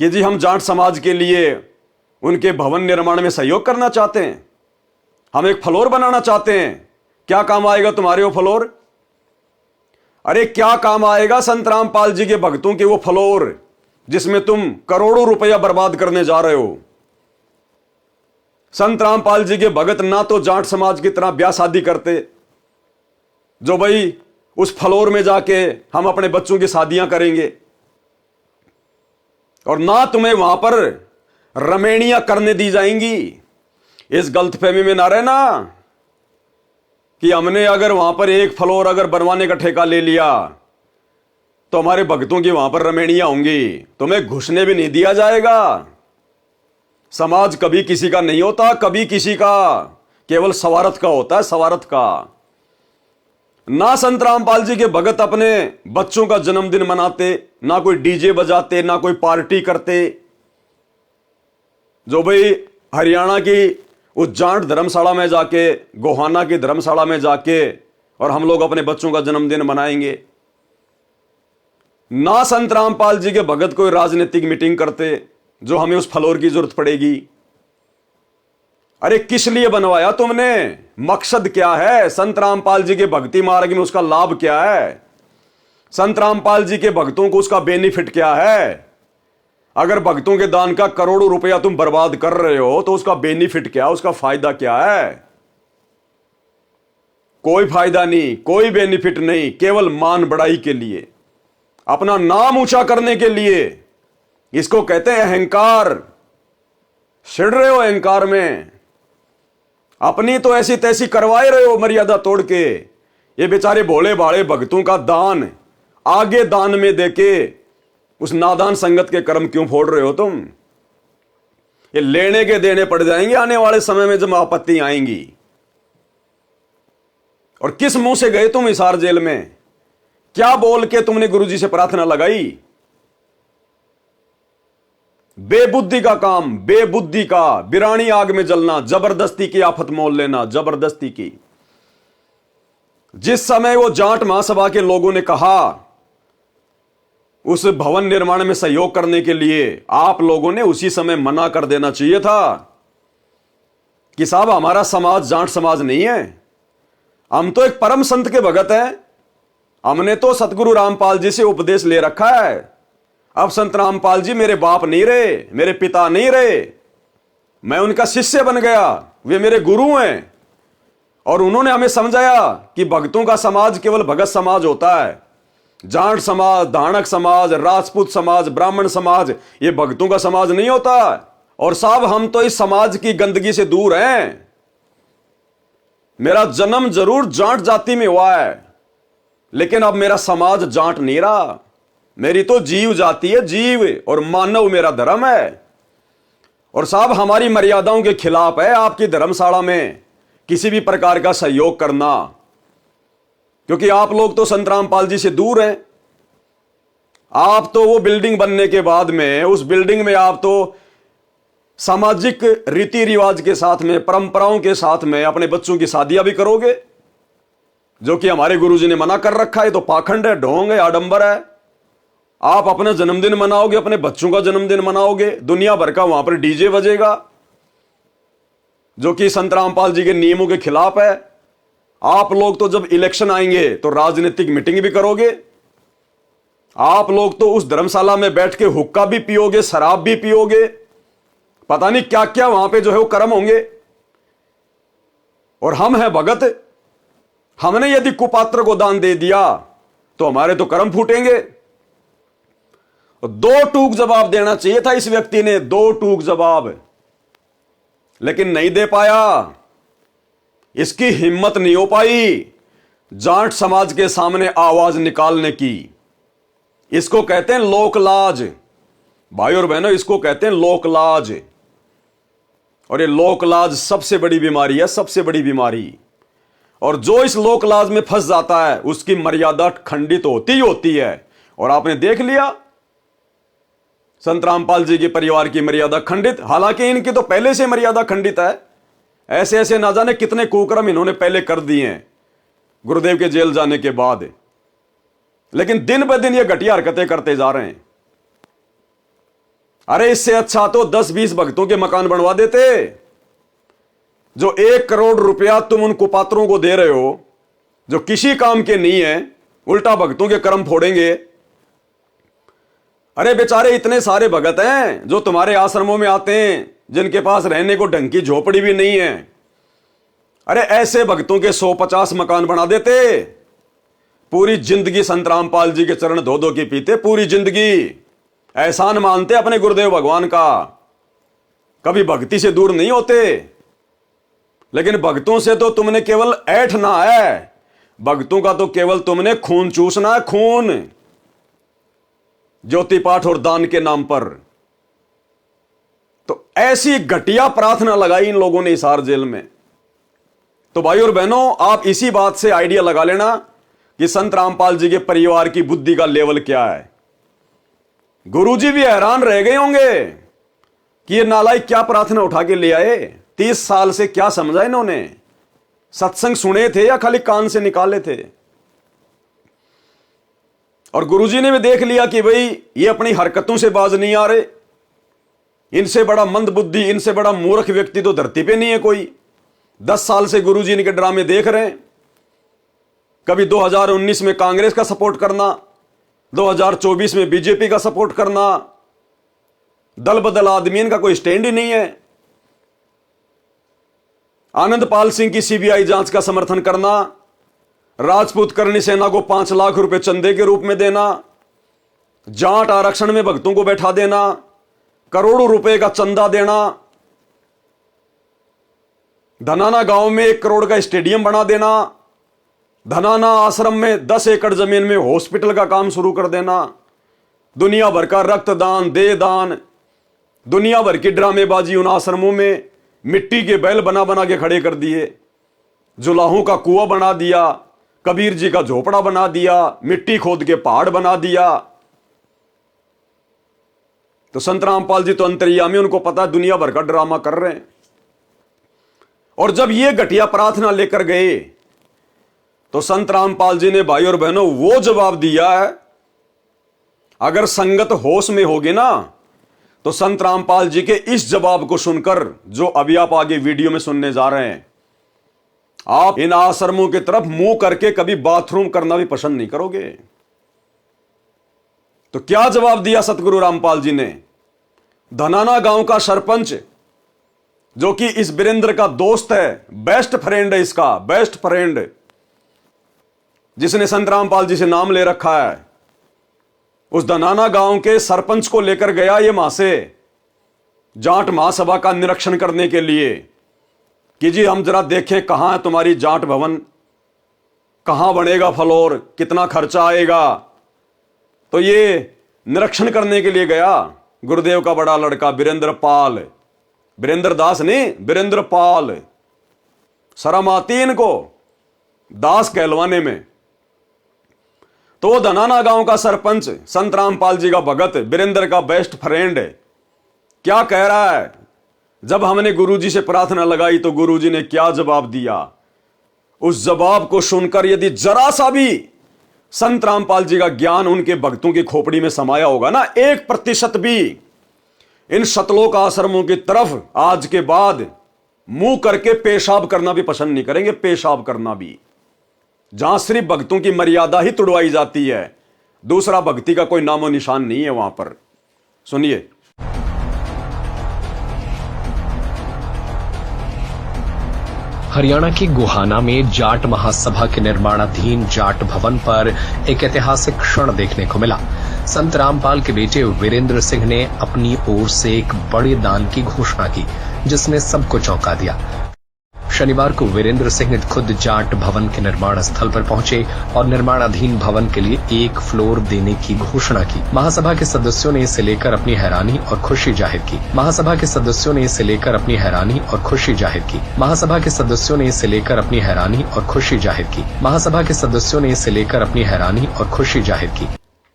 कि जी हम जाट समाज के लिए उनके भवन निर्माण में सहयोग करना चाहते हैं, हम एक फ्लोर बनाना चाहते हैं। क्या काम आएगा तुम्हारे वो फ्लोर? अरे क्या काम आएगा संत रामपाल जी के भक्तों के वो फ्लोर जिसमें तुम करोड़ों रुपया बर्बाद करने जा रहे हो? संत रामपाल जी के भगत ना तो जाट समाज की तरह ब्याह शादी करते, जो भाई उस फ्लोर में जाके हम अपने बच्चों की शादियां करेंगे, और ना तुम्हें वहां पर रमेणियां करने दी जाएंगी। इस गलतफहमी में ना रहना कि हमने अगर वहां पर एक फ्लोर अगर बनवाने का ठेका ले लिया तो हमारे भक्तों की वहां पर रमेणियां होंगी, तुम्हें घुसने भी नहीं दिया जाएगा। समाज कभी किसी का नहीं होता, कभी किसी का केवल सवारथ का होता है, सवारथ का। ना संत रामपाल जी के भगत अपने बच्चों का जन्मदिन मनाते, ना कोई डीजे बजाते, ना कोई पार्टी करते। जो भाई हरियाणा की उस जाट धर्मशाला में जाके, गोहाना की धर्मशाला में जाके और हम लोग अपने बच्चों का जन्मदिन मनाएंगे। ना संत रामपाल जी के भगत कोई राजनीतिक मीटिंग करते जो हमें उस फ्लोर की जरूरत पड़ेगी। अरे किस लिए बनवाया तुमने? मकसद क्या है? संत रामपाल जी के भक्ति मार्ग में उसका लाभ क्या है? संत रामपाल जी के भक्तों को उसका बेनिफिट क्या है? अगर भक्तों के दान का करोड़ों रुपया तुम बर्बाद कर रहे हो तो उसका बेनिफिट क्या, उसका फायदा क्या है? कोई फायदा नहीं, कोई बेनिफिट नहीं, केवल मान बढ़ाई के लिए, अपना नाम ऊंचा करने के लिए। इसको कहते हैं अहंकार। छिड़ रहे हो अहंकार में, अपनी तो ऐसी तैसी करवाए रहे हो मर्यादा तोड़ के। ये बेचारे भोले भाले भक्तों का दान आगे दान में देके उस नादान संगत के कर्म क्यों फोड़ रहे हो तुम? ये लेने के देने पड़ जाएंगे आने वाले समय में जब आपत्ति आएंगी। और किस मुंह से गए तुम हिसार जेल में? क्या बोल के तुमने गुरुजी से प्रार्थना लगाई? बेबुद्धि का काम, बेबुद्धि का, बिरानी आग में जलना, जबरदस्ती की आफत मोल लेना, जबरदस्ती की। जिस समय वो जाट महासभा के लोगों ने कहा उस भवन निर्माण में सहयोग करने के लिए, आप लोगों ने उसी समय मना कर देना चाहिए था कि साहब हमारा समाज जाट समाज नहीं है, हम तो एक परम संत के भगत हैं, हमने तो सतगुरु रामपाल जी से उपदेश ले रखा है, अब संत रामपाल जी मेरे बाप नहीं रहे, मेरे पिता नहीं रहे, मैं उनका शिष्य बन गया, वे मेरे गुरु हैं। और उन्होंने हमें समझाया कि भक्तों का समाज केवल भगत समाज होता है। जाट समाज, धानक समाज, राजपूत समाज, ब्राह्मण समाज, ये भक्तों का समाज नहीं होता। और साहब हम तो इस समाज की गंदगी से दूर हैं। मेरा जन्म जरूर जाट जाति में हुआ है, लेकिन अब मेरा समाज जाट नहीं रहा। मेरी तो जीव जाति है, जीव, और मानव मेरा धर्म है। और साहब हमारी मर्यादाओं के खिलाफ है आपकी धर्मशाला में किसी भी प्रकार का सहयोग करना, क्योंकि आप लोग तो संत रामपाल जी से दूर हैं। आप तो वो बिल्डिंग बनने के बाद में, उस बिल्डिंग में आप तो सामाजिक रीति रिवाज के साथ में, परंपराओं के साथ में अपने बच्चों की शादियां भी करोगे, जो कि हमारे गुरुजी ने मना कर रखा है। तो पाखंड है, ढोंग है, आडंबर है। आप अपना जन्मदिन मनाओगे, अपने बच्चों का जन्मदिन मनाओगे, दुनिया भर का वहां पर डीजे बजेगा, जो कि संत रामपाल जी के नियमों के खिलाफ है। आप लोग तो जब इलेक्शन आएंगे तो राजनीतिक मीटिंग भी करोगे। आप लोग तो उस धर्मशाला में बैठ के हुक्का भी पियोगे, शराब भी पियोगे, पता नहीं क्या क्या वहां पे जो है वो कर्म होंगे। और हम हैं भगत, हमने यदि कुपात्र को दान दे दिया तो हमारे तो कर्म फूटेंगे। दो टूक जवाब देना चाहिए था इस व्यक्ति ने, दो टूक जवाब, लेकिन नहीं दे पाया। इसकी हिम्मत नहीं हो पाई जाट समाज के सामने आवाज निकालने की। इसको कहते हैं लोकलाज, भाई और बहनों, इसको कहते हैं लोकलाज। और ये लोकलाज सबसे बड़ी बीमारी है, सबसे बड़ी बीमारी। और जो इस लोकलाज में फंस जाता है उसकी मर्यादा खंडित होती ही होती है। और आपने देख लिया संत रामपाल जी के परिवार की मर्यादा खंडित, हालांकि इनकी तो पहले से मर्यादा खंडित है। ऐसे ऐसे ना जाने कितने कुकर्म इन्होंने पहले कर दिए हैं गुरुदेव के जेल जाने के बाद, लेकिन दिन ब दिन ये घटिया हरकतें करते जा रहे हैं। अरे इससे अच्छा तो 10-20 भक्तों के मकान बनवा देते। जो 1 करोड़ रुपया तुम उन कुपात्रों को दे रहे हो, जो किसी काम के नहीं है, उल्टा भक्तों के कर्म फोड़ेंगे। अरे बेचारे इतने सारे भगत हैं जो तुम्हारे आश्रमों में आते हैं, जिनके पास रहने को ढंग की झोपड़ी भी नहीं है। अरे ऐसे भक्तों के 150 मकान बना देते। पूरी जिंदगी संत रामपाल जी के चरण धो धो के पीते, पूरी जिंदगी एहसान मानते अपने गुरुदेव भगवान का, कभी भक्ति से दूर नहीं होते। लेकिन भक्तों से तो तुमने केवल ऐठना है, भक्तों का तो केवल तुमने खून चूसना है, खून, ज्योति पाठ और दान के नाम पर। तो ऐसी घटिया प्रार्थना लगाई इन लोगों ने हिसार जेल में। तो भाई और बहनों, आप इसी बात से आइडिया लगा लेना कि संत रामपाल जी के परिवार की बुद्धि का लेवल क्या है। गुरुजी भी हैरान रह गए होंगे कि ये नालायक क्या प्रार्थना उठा के ले आए। 30 साल से क्या समझा इन्होंने? सत्संग सुने थे या खाली कान से निकाले थे? और गुरुजी ने भी देख लिया कि भाई ये अपनी हरकतों से बाज नहीं आ रहे, इनसे बड़ा मंद बुद्धि, इनसे बड़ा मूर्ख व्यक्ति तो धरती पे नहीं है कोई। 10 साल से गुरुजी इनके ड्रामे देख रहे हैं। कभी 2019 में कांग्रेस का सपोर्ट करना, 2024 में बीजेपी का सपोर्ट करना, दल बदल आदमी, इनका कोई स्टैंड ही नहीं है। आनंदपाल सिंह की सीबीआई जांच का समर्थन करना, राजपूत करणी सेना को 5 लाख रुपए चंदे के रूप में देना, जाट आरक्षण में भक्तों को बैठा देना, करोड़ों रुपए का चंदा देना, धनाना गांव में 1 करोड़ का स्टेडियम बना देना, धनाना आश्रम में 10 एकड़ जमीन में हॉस्पिटल का काम शुरू कर देना, दुनिया भर का रक्तदान, देहदान, दुनिया भर की ड्रामेबाजी उन आश्रमों में, मिट्टी के बैल बना बना के खड़े कर दिए, जुलाहों का कुआं बना दिया, कबीर जी का झोपड़ा बना दिया, मिट्टी खोद के पहाड़ बना दिया। तो संत रामपाल जी तो अंतर्यामी, उनको पता है दुनिया भर का ड्रामा कर रहे हैं। और जब ये घटिया प्रार्थना लेकर गए तो संत रामपाल जी ने भाई और बहनों वो जवाब दिया है, अगर संगत होश में होगी ना तो संत रामपाल जी के इस जवाब को सुनकर, जो अभी आप आगे वीडियो में सुनने जा रहे हैं, आप इन आश्रमों की तरफ मुंह करके कभी बाथरूम करना भी पसंद नहीं करोगे। तो क्या जवाब दिया सतगुरु रामपाल जी ने? धनाना गांव का सरपंच, जो कि इस वीरेंद्र का दोस्त है, बेस्ट फ्रेंड है, इसका बेस्ट फ्रेंड, जिसने संत रामपाल जी से नाम ले रखा है, उस धनाना गांव के सरपंच को लेकर गया ये वहां से जाट महासभा का निरीक्षण करने के लिए कि जी हम जरा देखें कहां है तुम्हारी जाट भवन, कहां बनेगा फ्लोर, कितना खर्चा आएगा। तो ये निरीक्षण करने के लिए गया गुरुदेव का बड़ा लड़का वीरेंद्र पाल, वीरेंद्र दास नहीं, वीरेंद्र पाल। शर्म आती इनको दास कहलवाने में। तो वो धनाना गांव का सरपंच, संत रामपाल जी का भगत, वीरेंद्र का बेस्ट फ्रेंड है, क्या कह रहा है? जब हमने गुरुजी से प्रार्थना लगाई तो गुरुजी ने क्या जवाब दिया? उस जवाब को सुनकर यदि जरा सा भी संत रामपाल जी का ज्ञान उनके भक्तों की खोपड़ी में समाया होगा ना, 1% भी, इन सतलोक आश्रमों की तरफ आज के बाद मुंह करके पेशाब करना भी पसंद नहीं करेंगे। पेशाब करना भी, जहां सिर्फ भक्तों की मर्यादा ही तुड़वाई जाती है, दूसरा भक्ति का कोई नामो निशान नहीं है वहां पर। सुनिए। हरियाणा के गोहाना में जाट महासभा के निर्माणाधीन जाट भवन पर एक ऐतिहासिक क्षण देखने को मिला। संत रामपाल के बेटे वीरेंद्र सिंह ने अपनी ओर से एक बड़े दान की घोषणा की, जिसने सबको चौंका दिया। शनिवार को वीरेंद्र सिंह खुद जाट भवन के निर्माण स्थल पर पहुंचे और निर्माणाधीन भवन के लिए 1 फ्लोर देने की घोषणा की। महासभा के सदस्यों ने इसे लेकर अपनी हैरानी और खुशी जाहिर की। महासभा के सदस्यों ने इसे लेकर अपनी हैरानी और खुशी जाहिर की। महासभा के सदस्यों ने इसे लेकर अपनी हैरानी और खुशी जाहिर की। महासभा के सदस्यों ने इसे लेकर अपनी हैरानी और खुशी जाहिर की।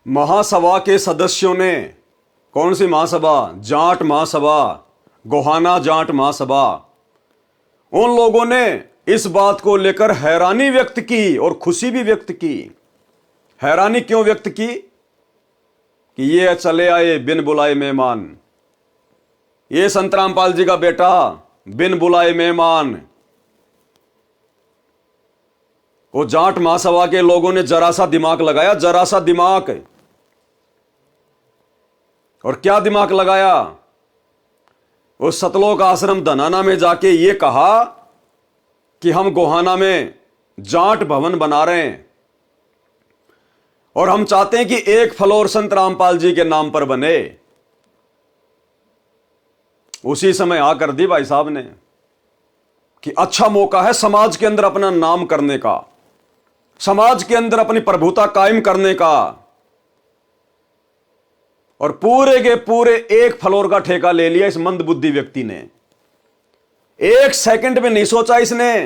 महासभा के सदस्यों ने, कौन सी महासभा? जाट महासभा, गोहाना जाट महासभा। उन लोगों ने इस बात को लेकर हैरानी व्यक्त की और खुशी भी व्यक्त की। हैरानी क्यों व्यक्त की? कि ये चले आए बिन बुलाए मेहमान, ये संत रामपाल जी का बेटा बिन बुलाए मेहमान। वो जाट महासभा के लोगों ने जरा सा दिमाग लगाया, जरा सा दिमाग। और क्या दिमाग लगाया? उस सतलोक आश्रम धनाना में जाके ये कहा कि हम गोहाना में जाट भवन बना रहे हैं और हम चाहते हैं कि 1 फ्लोर संत रामपाल जी के नाम पर बने। उसी समय आकर दी भाई साहब ने कि अच्छा मौका है समाज के अंदर अपना नाम करने का, समाज के अंदर अपनी प्रभुता कायम करने का। और पूरे के पूरे 1 फ्लोर का ठेका ले लिया इस मंदबुद्धि व्यक्ति ने। 1 सेकंड में नहीं सोचा इसने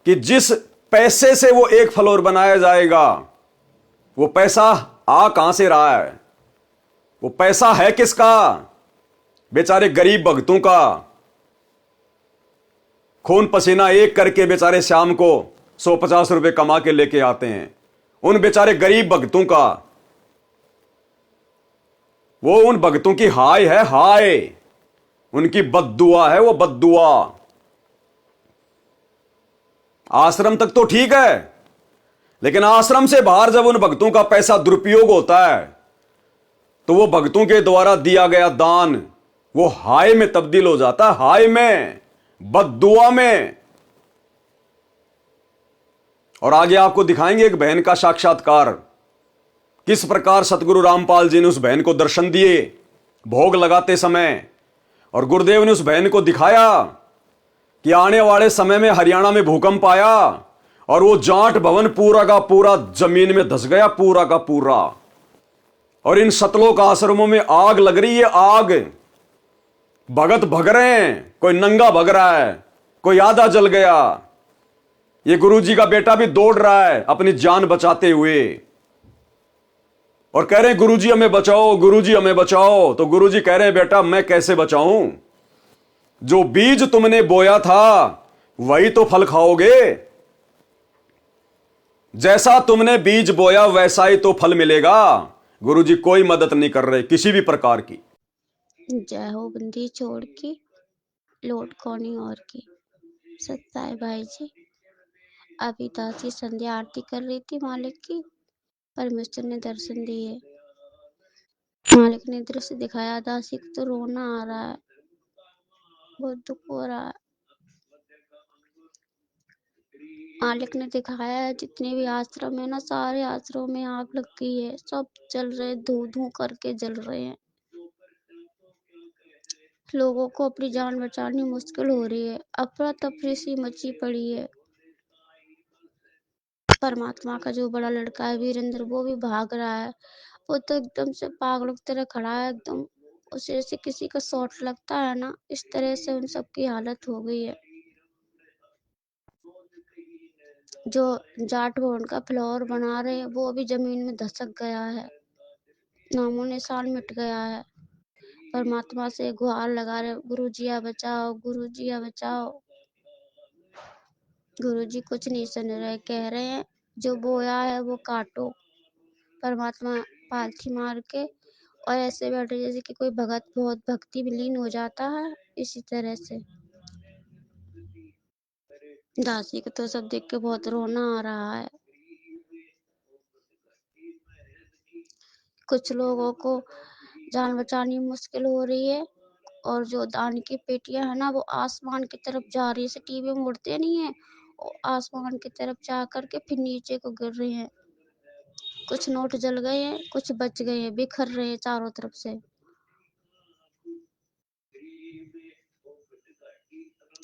कि जिस पैसे से वो 1 फ्लोर बनाया जाएगा, वो पैसा आ कहां से रहा है? वो पैसा है किसका? बेचारे गरीब भक्तों का। खून पसीना एक करके बेचारे शाम को 150 रुपए कमा के लेके आते हैं, उन बेचारे गरीब भक्तों का। वो उन भक्तों की हाय है, हाय, उनकी बद्दुआ है वो, बद्दुआ। आश्रम तक तो ठीक है, लेकिन आश्रम से बाहर जब उन भक्तों का पैसा दुरुपयोग होता है तो वो भक्तों के द्वारा दिया गया दान वो हाय में तब्दील हो जाता है, हाय में, बद्दुआ में। और आगे आपको दिखाएंगे एक बहन का साक्षात्कार, किस प्रकार सतगुरु रामपाल जी ने उस बहन को दर्शन दिए भोग लगाते समय, और गुरुदेव ने उस बहन को दिखाया कि आने वाले समय में हरियाणा में भूकंप आया और वो जाट भवन पूरा का पूरा जमीन में धस गया, पूरा का पूरा। और इन सतलोक आश्रमों में आग लग रही है, आग। भगत भग रहे हैं, कोई नंगा भग रहा है, कोई आधा जल गया। ये गुरुजी का बेटा भी दौड़ रहा है अपनी जान बचाते हुए और कह रहे हैं गुरुजी हमें बचाओ, गुरुजी हमें बचाओ। तो गुरुजी कह रहे हैं बेटा मैं कैसे बचाऊं? जो बीज तुमने बोया था वही तो फल खाओगे। जैसा तुमने बीज बोया वैसा ही तो फल मिलेगा। गुरुजी कोई मदद नहीं कर रहे किसी भी प्रकार की। जय हो बंदी छोड़ की लोट कोनी और की। सत्ता है भाई जी। अभी दासी संध्या आरती कर रही थी मालिक की, परमेश्वर ने दर्शन दिए, मालिक ने दृश्य दिखाया। दासी को तो रोना आ रहा है, बहुत दुख हो रहा है। मालिक ने दिखाया है जितने भी आश्रम है ना, सारे आश्रमों में आग लग गई है, सब जल रहे, धू धू करके जल रहे हैं। लोगों को अपनी जान बचानी मुश्किल हो रही है, अफरा तफरी सी मची पड़ी है। परमात्मा का जो बड़ा लड़का है वीरेंद्र, वो भी भाग रहा है। वो तो एकदम से पागलों की तरह खड़ा है, एकदम उसे जैसे किसी का शॉट लगता है ना, इस तरह से उन सबकी हालत हो गई है। जो जाट भवन का फ्लोर बना रहे हैं वो अभी जमीन में धसक गया है, नामो निशान मिट गया है। परमात्मा से गुहार लगा रहे, गुरुजिया बचाओ, गुरुजिया बचाओ। गुरुजी कुछ नहीं सुन रहे, कह रहे हैं जो बोया है वो काटो। परमात्मा पालथी मार के और ऐसे बैठे जैसे कि कोई भगत बहुत भक्ति में लीन हो जाता है, इसी तरह से। दासी को तो सब देख के बहुत रोना आ रहा है। कुछ लोगों को जान बचानी मुश्किल हो रही है, और जो दान की पेटियां है ना, वो आसमान की तरफ जा रही है, जैसे टीवी में उड़ते नहीं है, आसमान की तरफ जा करके फिर नीचे को गिर रही हैं। कुछ नोट जल गए हैं, कुछ बच गए हैं, बिखर रहे हैं चारों तरफ से।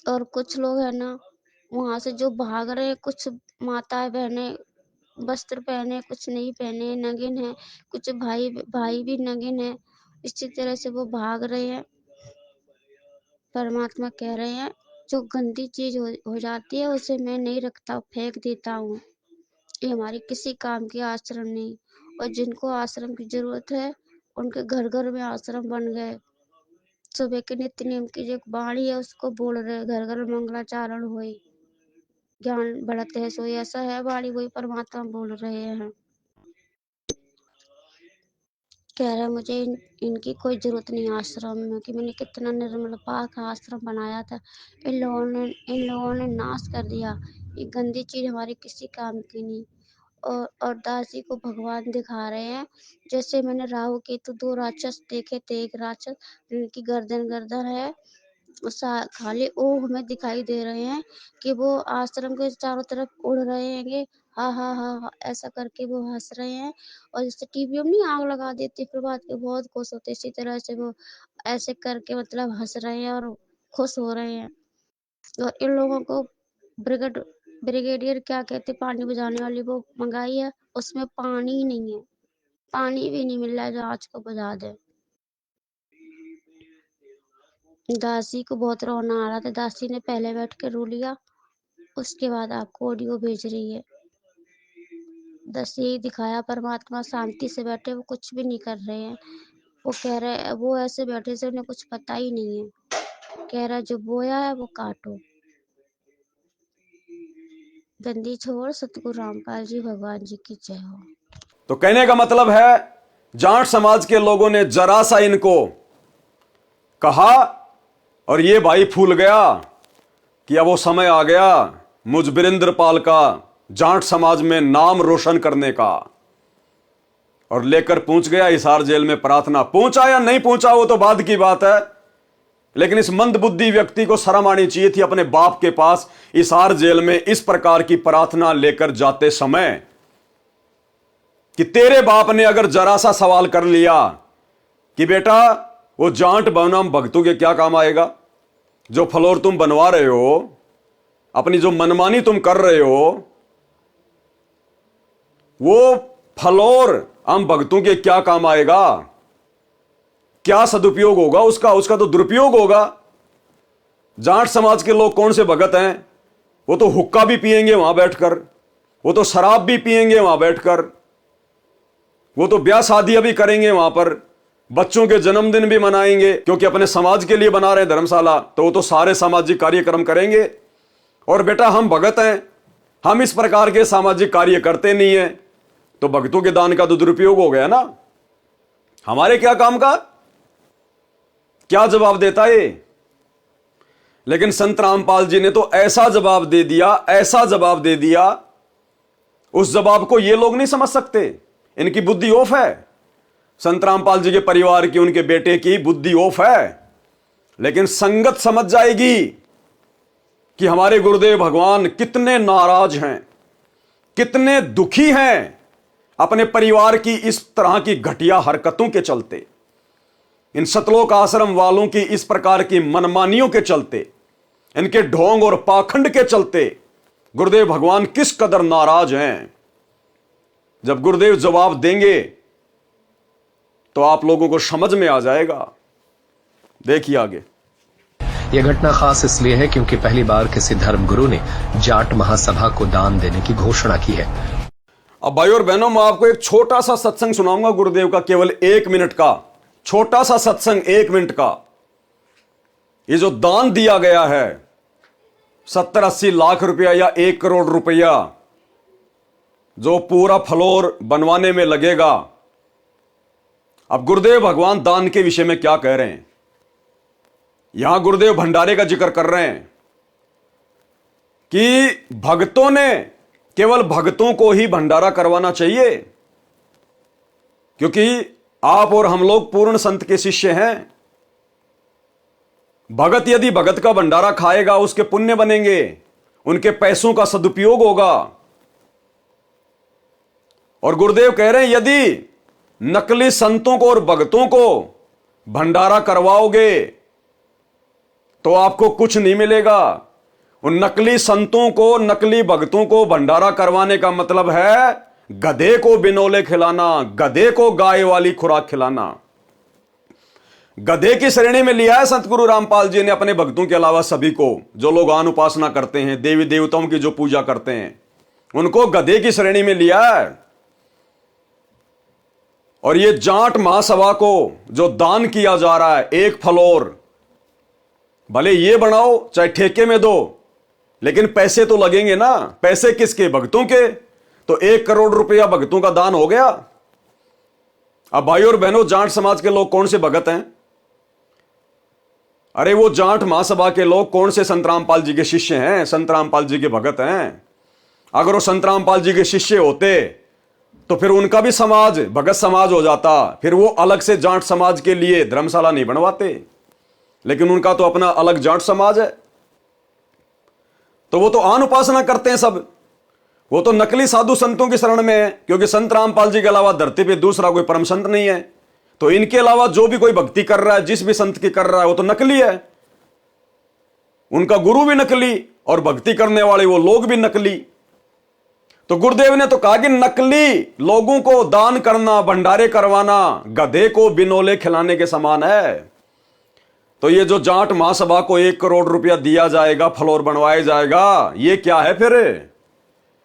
और कुछ लोग है ना वहां से जो भाग रहे हैं, कुछ माताएं बहने वस्त्र पहने, कुछ नहीं पहने, नंगिन है, कुछ भाई भाई भी नंगिन है, इसी तरह से वो भाग रहे हैं। परमात्मा कह रहे हैं जो गंदी चीज हो जाती है उसे मैं नहीं रखता, फेंक देता हूँ। ये हमारी किसी काम की आश्रम नहीं, और जिनको आश्रम की जरूरत है उनके घर घर में आश्रम बन गए। सुबह के नित्य नियम की जो वाणी है उसको बोल रहे, घर घर मंगलाचारण हुई, ज्ञान बढ़ते है सोई, ऐसा है वाणी, वही परमात्मा बोल रहे हैं। कह रहे मुझे इनकी कोई जरूरत नहीं आश्रम में, कि मैंने कितना निर्मल पाक आश्रम बनाया था, इन लोगों ने नाश कर दिया। ये गंदी चीज हमारे किसी काम की नहीं। और दासी को भगवान दिखा रहे हैं, जैसे मैंने राहु केतु दो राक्षस देखे थे, एक राक्षस जिनकी गर्दन है, खाली वो हमें दिखाई दे रहे हैं कि वो आश्रम के चारों तरफ उड़ रहे हैं, हा हा हा हा ऐसा करके वो हंस रहे हैं। और जैसे टीवी में नहीं आग लगा देते फिर बाद के बहुत खुश होते, इसी तरह से वो ऐसे करके मतलब हंस रहे हैं और खुश हो रहे हैं। और इन लोगों को ब्रिगेडियर क्या कहते, पानी बुझाने वाली वो मंगाई है, उसमें पानी ही नहीं है, पानी भी नहीं मिल रहा है जो आज को बुझा दे। दासी को बहुत रोना आ रहा था, दासी ने पहले बैठ के रो लिया, उसके बाद आपको ऑडियो भेज रही है। बस यही दिखाया, परमात्मा शांति से बैठे, वो कुछ भी नहीं कर रहे हैं। वो कह रहे, वो ऐसे बैठे से उन्हें कुछ पता ही नहीं है। कह रहा जो बोया है वो काटो। गंदी छोड़, सतगुरु रामपाल जी भगवान जी की जय हो। तो कहने का मतलब है जाट समाज के लोगों ने जरा सा इनको कहा और ये भाई फूल गया कि अब वो समय आ गया मुझ वीरेंद्र पाल का जाट समाज में नाम रोशन करने का, और लेकर पहुंच गया हिसार जेल में प्रार्थना। पहुंचा या नहीं पहुंचा वो तो बाद की बात है, लेकिन इस मंदबुद्धि व्यक्ति को शर्म आनी चाहिए थी अपने बाप के पास हिसार जेल में इस प्रकार की प्रार्थना लेकर जाते समय, कि तेरे बाप ने अगर जरा सा सवाल कर लिया कि बेटा वो जाट बनाम भक्तों के क्या काम आएगा, जो फ्लोर तुम बनवा रहे हो, अपनी जो मनमानी तुम कर रहे हो, वो फ्लोर हम भक्तों के क्या काम आएगा, क्या सदुपयोग होगा उसका, उसका तो दुरुपयोग होगा। जाट समाज के लोग कौन से भगत हैं, वो तो हुक्का भी पिएंगे वहां बैठकर, वो तो शराब भी पिएंगे वहां बैठकर, वो तो ब्याह शादियां भी करेंगे वहां पर, बच्चों के जन्मदिन भी मनाएंगे, क्योंकि अपने समाज के लिए बना रहे धर्मशाला, तो वो तो सारे सामाजिक कार्यक्रम करेंगे। और बेटा हम भगत हैं, हम इस प्रकार के सामाजिक कार्य करते नहीं है, तो भक्तों के दान का तो दुरुपयोग हो गया ना, हमारे क्या काम का, क्या जवाब देता है। लेकिन संत रामपाल जी ने तो ऐसा जवाब दे दिया, ऐसा जवाब दे दिया, उस जवाब को ये लोग नहीं समझ सकते, इनकी बुद्धि ऑफ है। संत रामपाल जी के परिवार की, उनके बेटे की बुद्धि ऑफ है। लेकिन संगत समझ जाएगी कि हमारे गुरुदेव भगवान कितने नाराज हैं, कितने दुखी हैं अपने परिवार की इस तरह की घटिया हरकतों के चलते, इन सतलोक आश्रम वालों की इस प्रकार की मनमानियों के चलते, इनके ढोंग और पाखंड के चलते गुरुदेव भगवान किस कदर नाराज हैं। जब गुरुदेव जवाब देंगे तो आप लोगों को समझ में आ जाएगा। देखिए आगे। यह घटना खास इसलिए है क्योंकि पहली बार किसी धर्मगुरु ने जाट महासभा को दान देने की घोषणा की है। अब भाई और बहनों, मैं आपको एक छोटा सा सत्संग सुनाऊंगा गुरुदेव का, केवल 1 मिनट का छोटा सा सत्संग, 1 मिनट का। ये जो दान दिया गया है 70-80 लाख रुपया या 1 करोड़ रुपया, जो पूरा फ्लोर बनवाने में लगेगा। अब गुरुदेव भगवान दान के विषय में क्या कह रहे हैं? यहां गुरुदेव भंडारे का जिक्र कर रहे हैं कि भक्तों ने, केवल भक्तों को ही भंडारा करवाना चाहिए, क्योंकि आप और हम लोग पूर्ण संत के शिष्य हैं। भगत यदि भगत का भंडारा खाएगा, उसके पुण्य बनेंगे, उनके पैसों का सदुपयोग होगा। और गुरुदेव कह रहे हैं यदि नकली संतों को और भगतों को भंडारा करवाओगे तो आपको कुछ नहीं मिलेगा। उन नकली संतों को, नकली भक्तों को भंडारा करवाने का मतलब है गधे को बिनोले खिलाना, गधे को गाय वाली खुराक खिलाना। गधे की श्रेणी में लिया है सतगुरु रामपाल जी ने अपने भक्तों के अलावा सभी को, जो लोग आन उपासना करते हैं, देवी देवताओं की जो पूजा करते हैं, उनको गधे की श्रेणी में लिया है। और ये जाट महासभा को जो दान किया जा रहा है, 1 फ्लोर, भले ये बनाओ चाहे ठेके में दो, लेकिन पैसे तो लगेंगे ना। पैसे किसके? भक्तों के। तो 1 करोड़ रुपया भक्तों का दान हो गया। अब भाई और बहनों, जाट समाज के लोग कौन से भगत हैं? अरे वो जाट महासभा के लोग कौन से संत रामपाल जी के शिष्य हैं, संत रामपाल जी के भगत हैं। अगर वो संत रामपाल जी के शिष्य होते तो फिर उनका भी समाज भगत समाज हो जाता, फिर वो अलग से जाट समाज के लिए धर्मशाला नहीं बनवाते। लेकिन उनका तो अपना अलग जाट समाज है, तो वो तो आन उपासना करते हैं सब। वो तो नकली साधु संतों की शरण में है, क्योंकि संत रामपाल जी के अलावा धरती पे दूसरा कोई परम संत नहीं है। तो इनके अलावा जो भी कोई भक्ति कर रहा है, जिस भी संत की कर रहा है, वो तो नकली है। उनका गुरु भी नकली और भक्ति करने वाले वो लोग भी नकली। तो गुरुदेव ने तो कहा कि नकली लोगों को दान करना, भंडारे करवाना गधे को बिनोले खिलाने के समान है। तो ये जो जाट महासभा को 1 करोड़ रुपया दिया जाएगा, फ्लोर बनवाया जाएगा, ये क्या है फिर?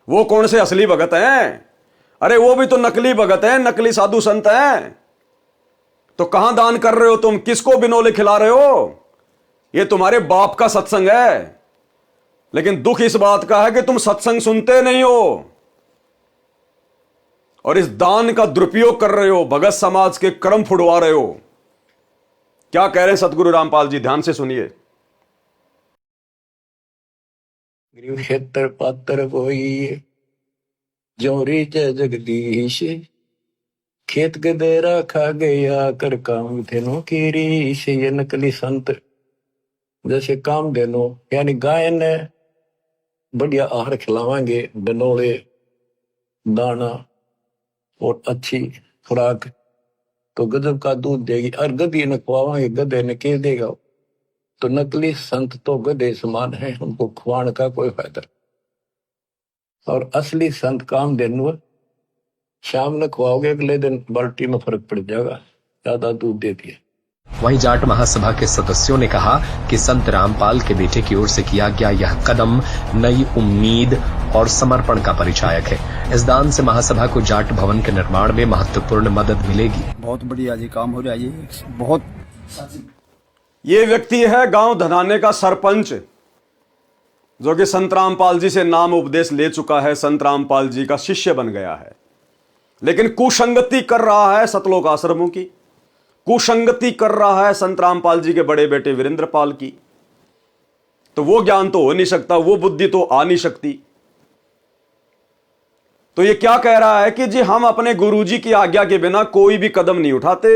वो कौन से असली भगत हैं? अरे वो भी तो नकली भगत हैं, नकली साधु संत हैं। तो कहां दान कर रहे हो तुम? किसको बिनोले खिला रहे हो? ये तुम्हारे बाप का सत्संग है। लेकिन दुख इस बात का है कि तुम सत्संग सुनते नहीं हो और इस दान का दुरुपयोग कर रहे हो, भगत समाज के कर्म फुड़वा रहे हो। क्या कह रहे हैं सतगुरु रामपाल जी? ध्यान से सुनिए। क्षेत्र पात्र कोई जोरी जय जगदीश, खेत गदेरा खा गया कर काम धेनु की रीश। ये नकली संत जैसे काम धेनु, यानी गाय ने बढ़िया आहार खिलावांगे, बनोले दाना और अच्छी खुराक, तो गजब का दूध देगी। और गधी ने खुआवांगे, गधे ने के देगा? तो नकली संत तो गधे समान है, उनको खुआने का कोई फायदा। और असली संत काम देनु, शाम में खुआओगे, अगले दिन बाल्टी में फर्क पड़ जाएगा, ज्यादा दूध देती है। वहीं जाट महासभा के सदस्यों ने कहा कि संत रामपाल के बेटे की ओर से किया गया यह कदम नई उम्मीद और समर्पण का परिचायक है। इस दान से महासभा को जाट भवन के निर्माण में महत्वपूर्ण मदद मिलेगी। बहुत बढ़िया जी काम हो रहा है, ये बहुत। ये व्यक्ति है गांव धनाने का सरपंच, जो कि संत रामपाल जी से नाम उपदेश ले चुका है, संत रामपाल जी का शिष्य बन गया है, लेकिन कुसंगति कर रहा है सतलोक आश्रमों की, कुसंगति कर रहा है संत रामपाल जी के बड़े बेटे वीरेंद्र पाल की। तो वो ज्ञान तो हो नहीं सकता, वो बुद्धि तो आ नहीं सकती। तो ये क्या कह रहा है कि जी हम अपने गुरुजी की आज्ञा के बिना कोई भी कदम नहीं उठाते।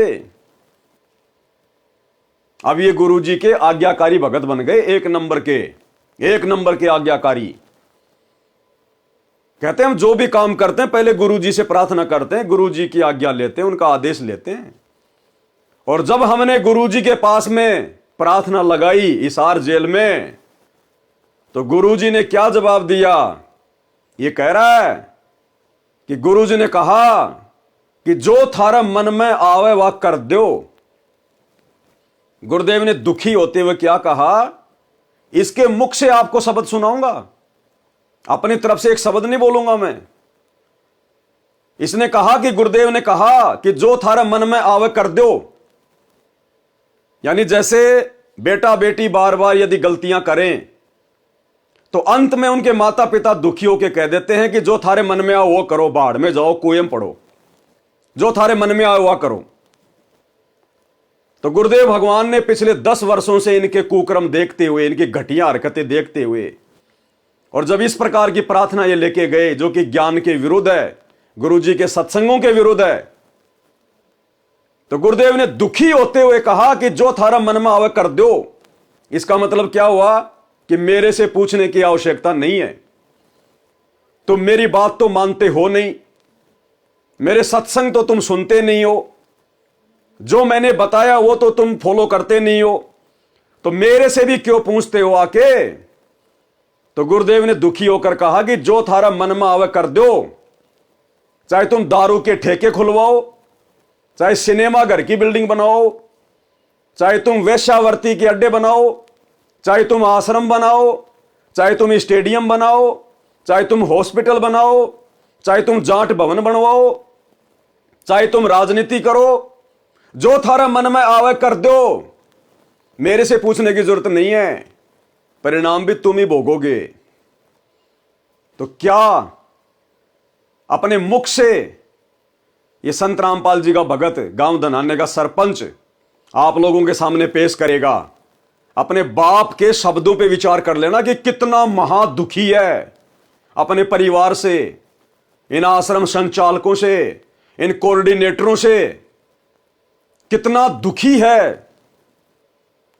अब ये गुरुजी के आज्ञाकारी भगत बन गए, एक नंबर के आज्ञाकारी। कहते हैं हम जो भी काम करते हैं पहले गुरुजी से प्रार्थना करते हैं, गुरुजी की आज्ञा लेते हैं, उनका आदेश लेते हैं। और जब हमने गुरुजी के पास में प्रार्थना लगाई हिसार जेल में, तो गुरुजी ने क्या जवाब दिया? ये कह रहा है कि गुरुजी ने कहा कि जो थारा मन में आवे वह कर दो। गुरुदेव ने दुखी होते हुए क्या कहा? इसके मुख से आपको शब्द सुनाऊंगा, अपनी तरफ से एक शब्द नहीं बोलूंगा मैं। इसने कहा कि गुरुदेव ने कहा कि जो थारा मन में आवे कर दो। यानी जैसे बेटा बेटी बार बार यदि गलतियां करें तो अंत में उनके माता पिता दुखी होकर कह देते हैं कि जो थारे मन में आओ वो करो, बाढ़ में जाओ, कुएं में पड़ो, जो थारे मन में आओ वह करो। तो गुरुदेव भगवान ने पिछले 10 वर्षों से इनके कुकर्म देखते हुए, इनकी घटिया हरकतें देखते हुए, और जब इस प्रकार की प्रार्थना ये लेके गए जो कि ज्ञान के विरुद्ध है, गुरुजी के सत्संगों के विरुद्ध है, तो गुरुदेव ने दुखी होते हुए कहा कि जो थारा मन में आवे कर दो। इसका मतलब क्या हुआ कि मेरे से पूछने की आवश्यकता नहीं है, तुम मेरी बात तो मानते हो नहीं, मेरे सत्संग तो तुम सुनते नहीं हो, जो मैंने बताया वो तो तुम फॉलो करते नहीं हो, तो मेरे से भी क्यों पूछते हो आके? तो गुरुदेव ने दुखी होकर कहा कि जो थारा मन में आवे कर दो। चाहे तुम दारू के ठेके खुलवाओ, चाहे सिनेमा घर की बिल्डिंग बनाओ, चाहे तुम वेश्यावृत्ति के अड्डे बनाओ, चाहे तुम आश्रम बनाओ, चाहे तुम स्टेडियम बनाओ, चाहे तुम हॉस्पिटल बनाओ, चाहे तुम जाट भवन बनवाओ, चाहे तुम राजनीति करो, जो थारा मन में आवे कर दो। मेरे से पूछने की जरूरत नहीं है, परिणाम भी तुम ही भोगोगे। तो क्या अपने मुख से ये संत रामपाल जी का भगत, गांव धनाने का सरपंच आप लोगों के सामने पेश करेगा? अपने बाप के शब्दों पे विचार कर लेना कि कितना महादुखी है अपने परिवार से, इन आश्रम संचालकों से, इन कोऑर्डिनेटरों से, कितना दुखी है।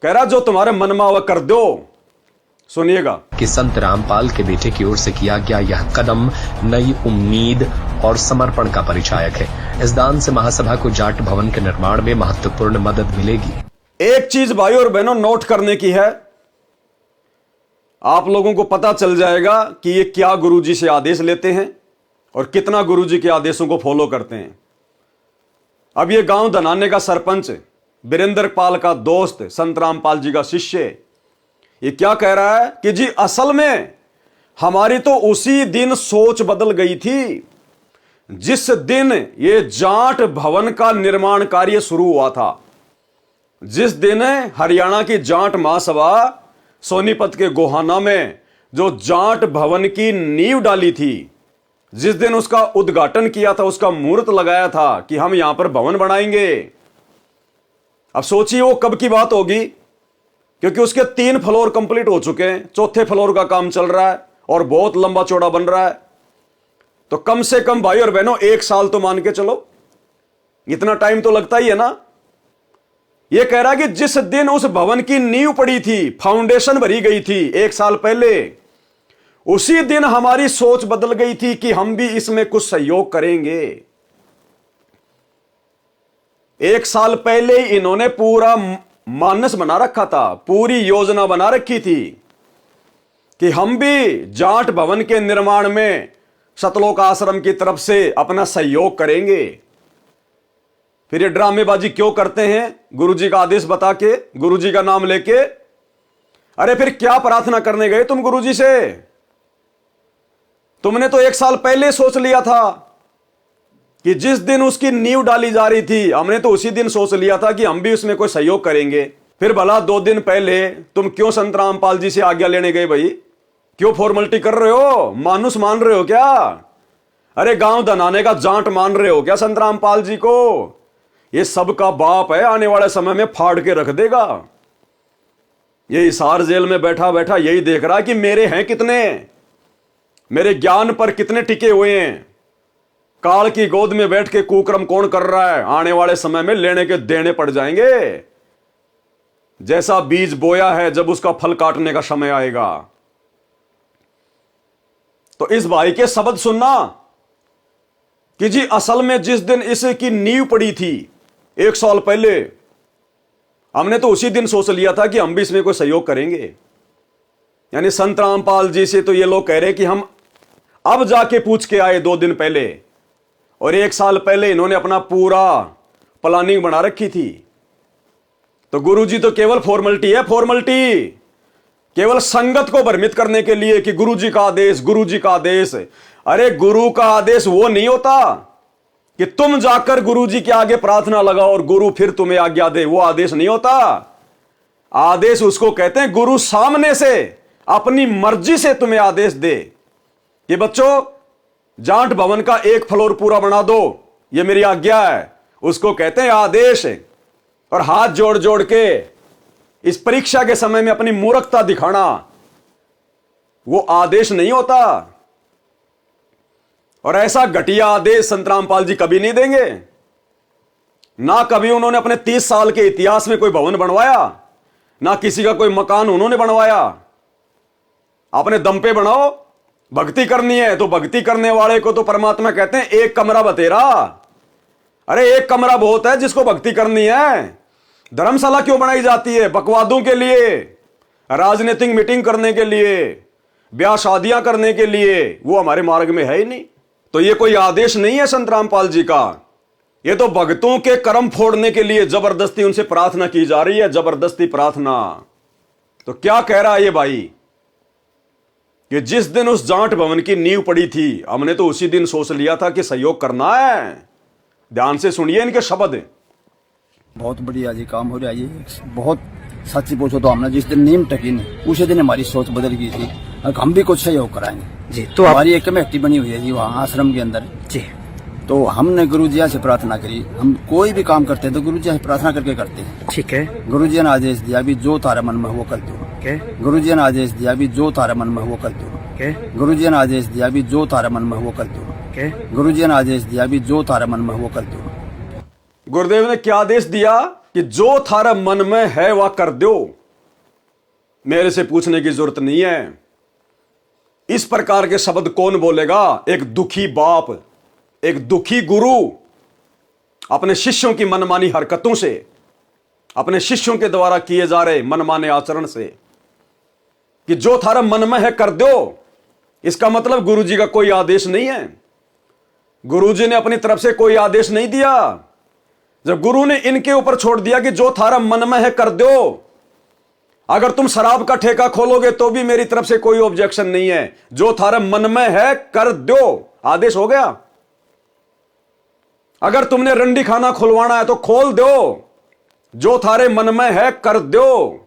कह रहा जो तुम्हारे मन में आवा कर दो। सुनिएगा कि संत रामपाल के बेटे की ओर से किया गया यह कदम नई उम्मीद और समर्पण का परिचायक है। इस दान से महासभा को जाट भवन के निर्माण में महत्वपूर्ण मदद मिलेगी। एक चीज भाई और बहनों नोट करने की है, आप लोगों को पता चल जाएगा कि ये क्या गुरुजी से आदेश लेते हैं और कितना गुरुजी के आदेशों को फॉलो करते हैं। अब ये गांव धनाने का सरपंच, वीरेंद्र पाल का दोस्त, संत रामपाल जी का शिष्य, ये क्या कह रहा है कि जी असल में हमारी तो उसी दिन सोच बदल गई थी जिस दिन ये जाट भवन का निर्माण कार्य शुरू हुआ था। जिस दिन हरियाणा की जाट महासभा सोनीपत के गोहाना में जो जाट भवन की नींव डाली थी, जिस दिन उसका उद्घाटन किया था, उसका मुहूर्त लगाया था कि हम यहां पर भवन बनाएंगे। अब सोचिए वो कब की बात होगी, क्योंकि उसके 3 फ्लोर कंप्लीट हो चुके हैं, 4थे फ्लोर का काम चल रहा है और बहुत लंबा चौड़ा बन रहा है। तो कम से कम भाई और बहनों 1 साल तो मान के चलो, इतना टाइम तो लगता ही है ना। यह कह रहा है कि जिस दिन उस भवन की नींव पड़ी थी, फाउंडेशन भरी गई थी 1 साल पहले, उसी दिन हमारी सोच बदल गई थी कि हम भी इसमें कुछ सहयोग करेंगे। 1 साल पहले ही इन्होंने पूरा मानस बना रखा था, पूरी योजना बना रखी थी कि हम भी जाट भवन के निर्माण में सतलोक आश्रम की तरफ से अपना सहयोग करेंगे। फिर ये ड्रामेबाजी क्यों करते हैं? गुरुजी का आदेश बता के, गुरुजी का नाम लेके। अरे फिर क्या प्रार्थना करने गए तुम गुरुजी से? तुमने तो 1 साल पहले सोच लिया था कि जिस दिन उसकी नींव डाली जा रही थी, हमने तो उसी दिन सोच लिया था कि हम भी उसमें कोई सहयोग करेंगे। फिर भला 2 दिन पहले तुम क्यों संत रामपाल जी से आज्ञा लेने गए भाई? क्यों फॉर्मेलिटी कर रहे हो? मानुस मान रहे हो क्या? अरे गांव धनाने का जाट मान रहे हो क्या संत रामपाल जी को? ये सबका बाप है, आने वाले समय में फाड़ के रख देगा। ये हिसार जेल में बैठा बैठा यही देख रहा है कि मेरे हैं कितने, मेरे ज्ञान पर कितने टिके हुए हैं, काल की गोद में बैठ के कुकर्म कौन कर रहा है, आने वाले समय में लेने के देने पड़ जाएंगे। जैसा बीज बोया है, जब उसका फल काटने का समय आएगा। तो इस भाई के शब्द सुनना कि जी असल में जिस दिन इसकी नींव पड़ी थी 1 साल पहले, हमने तो उसी दिन सोच लिया था कि हम भी इसमें कोई सहयोग करेंगे। यानी संत रामपाल जी से तो ये लोग कह रहे कि हम अब जाके पूछ के आए 2 दिन पहले, और 1 साल पहले इन्होंने अपना पूरा प्लानिंग बना रखी थी। तो गुरुजी तो केवल फॉर्मेलिटी है, फॉर्मेलिटी, केवल संगत को भ्रमित करने के लिए कि गुरुजी का आदेश, गुरुजी का आदेश। अरे गुरु का आदेश वो नहीं होता कि तुम जाकर गुरुजी के आगे प्रार्थना लगाओ और गुरु फिर तुम्हें आज्ञा दे, वो आदेश नहीं होता। आदेश उसको कहते हैं गुरु सामने से अपनी मर्जी से तुम्हें आदेश दे कि बच्चों जाट भवन का 1 फ्लोर पूरा बना दो, ये मेरी आज्ञा है, उसको कहते हैं आदेश। और हाथ जोड़ जोड़ के इस परीक्षा के समय में अपनी मूर्खता दिखाना, वो आदेश नहीं होता। और ऐसा घटिया आदेश संत रामपाल जी कभी नहीं देंगे। ना कभी उन्होंने अपने 30 साल के इतिहास में कोई भवन बनवाया, ना किसी का कोई मकान उन्होंने बनवाया। अपने दम पे बनाओ, भक्ति करनी है तो भक्ति करने वाले को तो परमात्मा कहते हैं 1 कमरा बतेरा। अरे 1 कमरा बहुत है जिसको भक्ति करनी है। धर्मशाला क्यों बनाई जाती है? बकवादों के लिए, राजनीतिक मीटिंग करने के लिए, ब्याह शादियां करने के लिए। वो हमारे मार्ग में है ही नहीं। तो ये कोई आदेश नहीं है संत रामपाल जी का, ये तो भक्तों के कर्म फोड़ने के लिए जबरदस्ती उनसे प्रार्थना की जा रही है, जबरदस्ती प्रार्थना। तो क्या कह रहा है ये भाई कि जिस दिन उस जाट भवन की नींव पड़ी थी, हमने तो उसी दिन सोच लिया था कि सहयोग करना है। ध्यान से सुनिए इनके शब्द। बहुत बढ़िया जी काम हो रहा है ये। बहुत सच्ची पूछो तो हमने जिस दिन नीम टकी नहीं, उसी दिन हमारी सोच बदल गई थी। अब हम भी कुछ सहयोग कराएंगे जी। तो हमारी एक कमेटी बनी हुई है जी वहाँ आश्रम के अंदर जी। तो हमने गुरुजिया से प्रार्थना करी। हम कोई भी काम करते हैं तो गुरुजिया से प्रार्थना करके करते हैं। ठीक है। गुरुजी ने आदेश दिया भी जो तारा मन में वो कर दो। गुरुजी ने आदेश दिया भी जो तारा मन में वो कर दो। गुरुजी ने आदेश दिया भी जो तारा मन में वो कर दो। गुरुजी ने आदेश दिया भी जो तारा मन में वो कर दो। गुरुदेव ने क्या आदेश दिया कि जो थारा मन में है वह कर दो, मेरे से पूछने की जरूरत नहीं है। इस प्रकार के शब्द कौन बोलेगा? एक दुखी बाप, एक दुखी गुरु अपने शिष्यों की मनमानी हरकतों से, अपने शिष्यों के द्वारा किए जा रहे मनमाने आचरण से, कि जो थारा मन में है कर दो। इसका मतलब गुरुजी का कोई आदेश नहीं है। गुरुजी ने अपनी तरफ से कोई आदेश नहीं दिया। जब गुरु ने इनके ऊपर छोड़ दिया कि जो थारा मन में है कर दो, अगर तुम शराब का ठेका खोलोगे तो भी मेरी तरफ से कोई ऑब्जेक्शन नहीं है। जो थारा मन में है कर दो, आदेश हो गया। अगर तुमने रंडी खाना खुलवाना है तो खोल दो, जो थारे मन में है कर दो।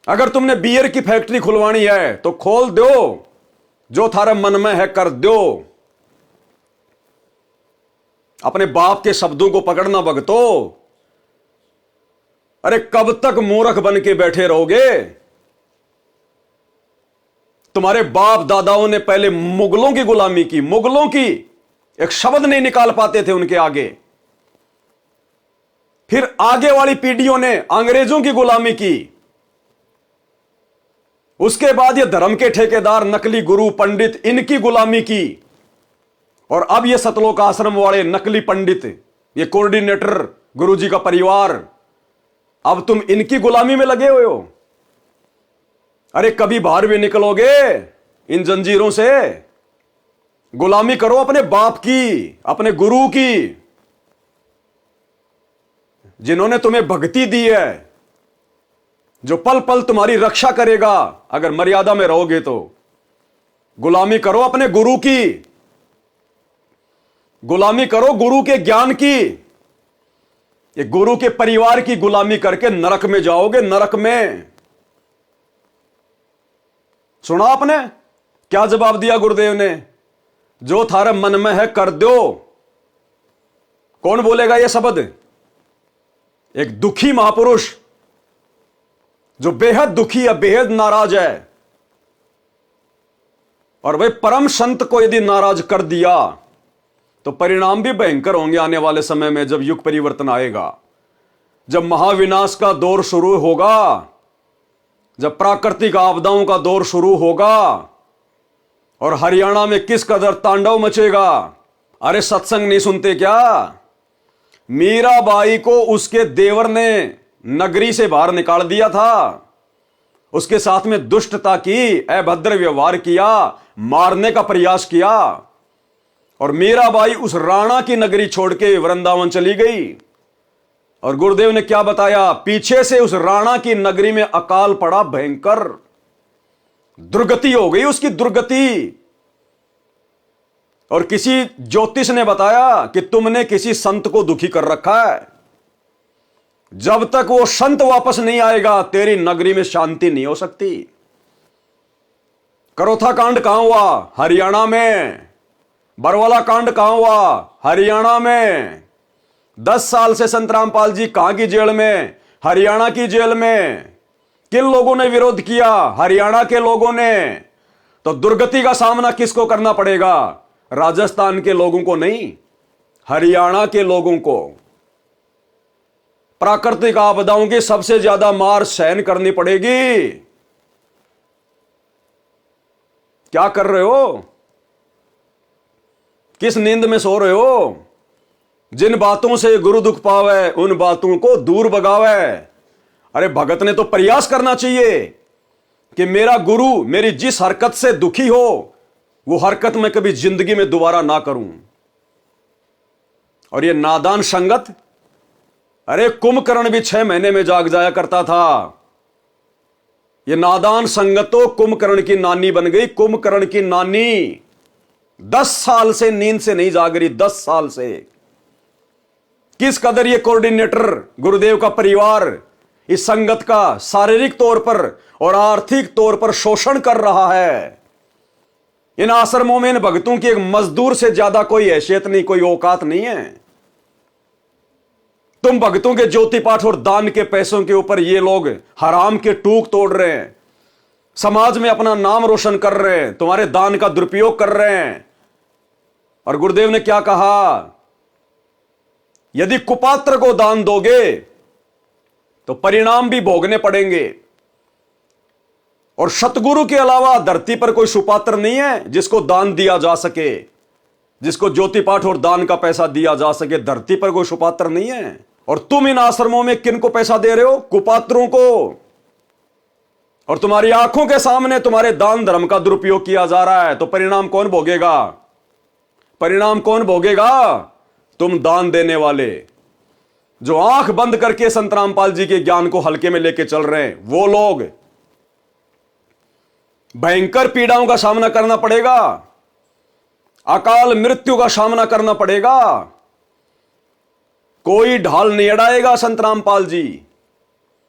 अगर तुमने बियर की फैक्ट्री खुलवानी है तो खोल दो, जो थारे मन में है कर दो। अपने बाप के शब्दों को पकड़ना भगतो। अरे कब तक मूर्ख बन के बैठे रहोगे? तुम्हारे बाप दादाओं ने पहले मुगलों की गुलामी की, मुगलों की, एक शब्द नहीं निकाल पाते थे उनके आगे। फिर आगे वाली पीढ़ियों ने अंग्रेजों की गुलामी की। उसके बाद ये धर्म के ठेकेदार, नकली गुरु पंडित, इनकी गुलामी की। और अब ये सतलोक आश्रम वाले नकली पंडित, ये कोऑर्डिनेटर, गुरुजी का परिवार, अब तुम इनकी गुलामी में लगे हुए हो। अरे कभी बाहर भी निकलोगे इन जंजीरों से? गुलामी करो अपने बाप की, अपने गुरु की, जिन्होंने तुम्हें भक्ति दी है, जो पल पल तुम्हारी रक्षा करेगा अगर मर्यादा में रहोगे तो। गुलामी करो अपने गुरु की, गुलामी करो गुरु के ज्ञान की। ये गुरु के परिवार की गुलामी करके नरक में जाओगे, नरक में। सुना आपने क्या जवाब दिया गुरुदेव ने? जो थारे मन में है कर दो। कौन बोलेगा ये शब्द? एक दुखी महापुरुष जो बेहद दुखी है, बेहद नाराज है। और वह परम संत को यदि नाराज कर दिया तो परिणाम भी भयंकर होंगे आने वाले समय में, जब युग परिवर्तन आएगा, जब महाविनाश का दौर शुरू होगा, जब प्राकृतिक आपदाओं का दौर शुरू होगा। और हरियाणा में किस कदर तांडव मचेगा। अरे सत्संग नहीं सुनते क्या? मीराबाई को उसके देवर ने नगरी से बाहर निकाल दिया था, उसके साथ में दुष्टता की, अभद्र व्यवहार किया, मारने का प्रयास किया, और मीराबाई उस राणा की नगरी छोड़ के वृंदावन चली गई। और गुरुदेव ने क्या बताया, पीछे से उस राणा की नगरी में अकाल पड़ा भयंकर, दुर्गति हो गई उसकी, दुर्गति। और किसी ज्योतिष ने बताया कि तुमने किसी संत को दुखी कर रखा है, जब तक वो संत वापस नहीं आएगा तेरी नगरी में शांति नहीं हो सकती। करोथा कांड कहां हुआ? हरियाणा में। बरवाला कांड कहां हुआ? हरियाणा में। 10 साल से संत रामपाल जी कहां की जेल में? हरियाणा की जेल में। किन लोगों ने विरोध किया? हरियाणा के लोगों ने। तो दुर्गति का सामना किसको करना पड़ेगा? राजस्थान के लोगों को नहीं, हरियाणा के लोगों को। प्राकृतिक आपदाओं की सबसे ज्यादा मार सहन करनी पड़ेगी। क्या कर रहे हो? किस नींद में सो रहे हो? जिन बातों से गुरु दुख पावे उन बातों को दूर भगावे। अरे भगत ने तो प्रयास करना चाहिए कि मेरा गुरु मेरी जिस हरकत से दुखी हो वो हरकत मैं कभी जिंदगी में दोबारा ना करूं। और ये नादान संगत, अरे कुंभकर्ण भी 6 महीने में जाग जाया करता था। ये नादान संगत तो कुंभकर्ण की नानी बन गई। कुंभकर्ण की नानी 10 साल से नींद से नहीं जाग रही, 10 साल से। किस कदर ये कोऑर्डिनेटर गुरुदेव का परिवार इस संगत का शारीरिक तौर पर और आर्थिक तौर पर शोषण कर रहा है। इन आश्रमों में इन भक्तों की एक मजदूर से ज्यादा कोई हैसियत नहीं, कोई औकात नहीं है। तुम भक्तों के ज्योति पाठ और दान के पैसों के ऊपर ये लोग हराम के टूक तोड़ रहे हैं, समाज में अपना नाम रोशन कर रहे हैं, तुम्हारे दान का दुरुपयोग कर रहे हैं। और गुरुदेव ने क्या कहा, यदि कुपात्र को दान दोगे तो परिणाम भी भोगने पड़ेंगे। और सतगुरु के अलावा धरती पर कोई सुपात्र नहीं है जिसको दान दिया जा सके, जिसको ज्योति पाठ और दान का पैसा दिया जा सके। धरती पर कोई सुपात्र नहीं है। और तुम इन आश्रमों में किन को पैसा दे रहे हो? कुपात्रों को। और तुम्हारी आंखों के सामने तुम्हारे दान धर्म का दुरुपयोग किया जा रहा है। तो परिणाम कौन भोगेगा? परिणाम कौन भोगेगा? तुम दान देने वाले, जो आंख बंद करके संत रामपाल जी के ज्ञान को हल्के में लेके चल रहे हैं, वो लोग भयंकर पीड़ाओं का सामना करना पड़ेगा, अकाल मृत्यु का सामना करना पड़ेगा। कोई ढाल नहीं अड़ाएगा संत रामपाल जी,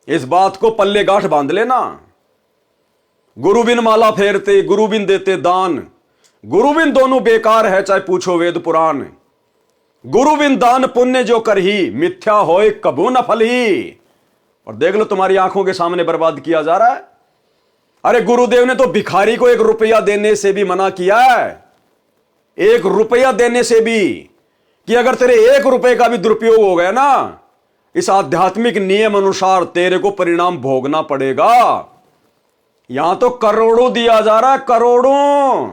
इस बात को पल्ले गांठ बांध लेना। गुरु बिन माला फेरते, गुरु बिन देते दान, गुरु बिन दोनों बेकार है चाहे पूछो वेद पुराण। गुरु बिन दान पुण्य जो कर ही, मिथ्या होए कबू न फल ही। और देख लो तुम्हारी आंखों के सामने बर्बाद किया जा रहा है। अरे गुरुदेव ने तो भिखारी को 1 रुपया देने से भी मना किया है, 1 रुपया देने से भी, कि अगर तेरे 1 रुपए का भी दुरुपयोग हो गया ना, इस आध्यात्मिक नियम अनुसार तेरे को परिणाम भोगना पड़ेगा। यहां तो करोड़ों दिया जा रहा है, करोड़ों,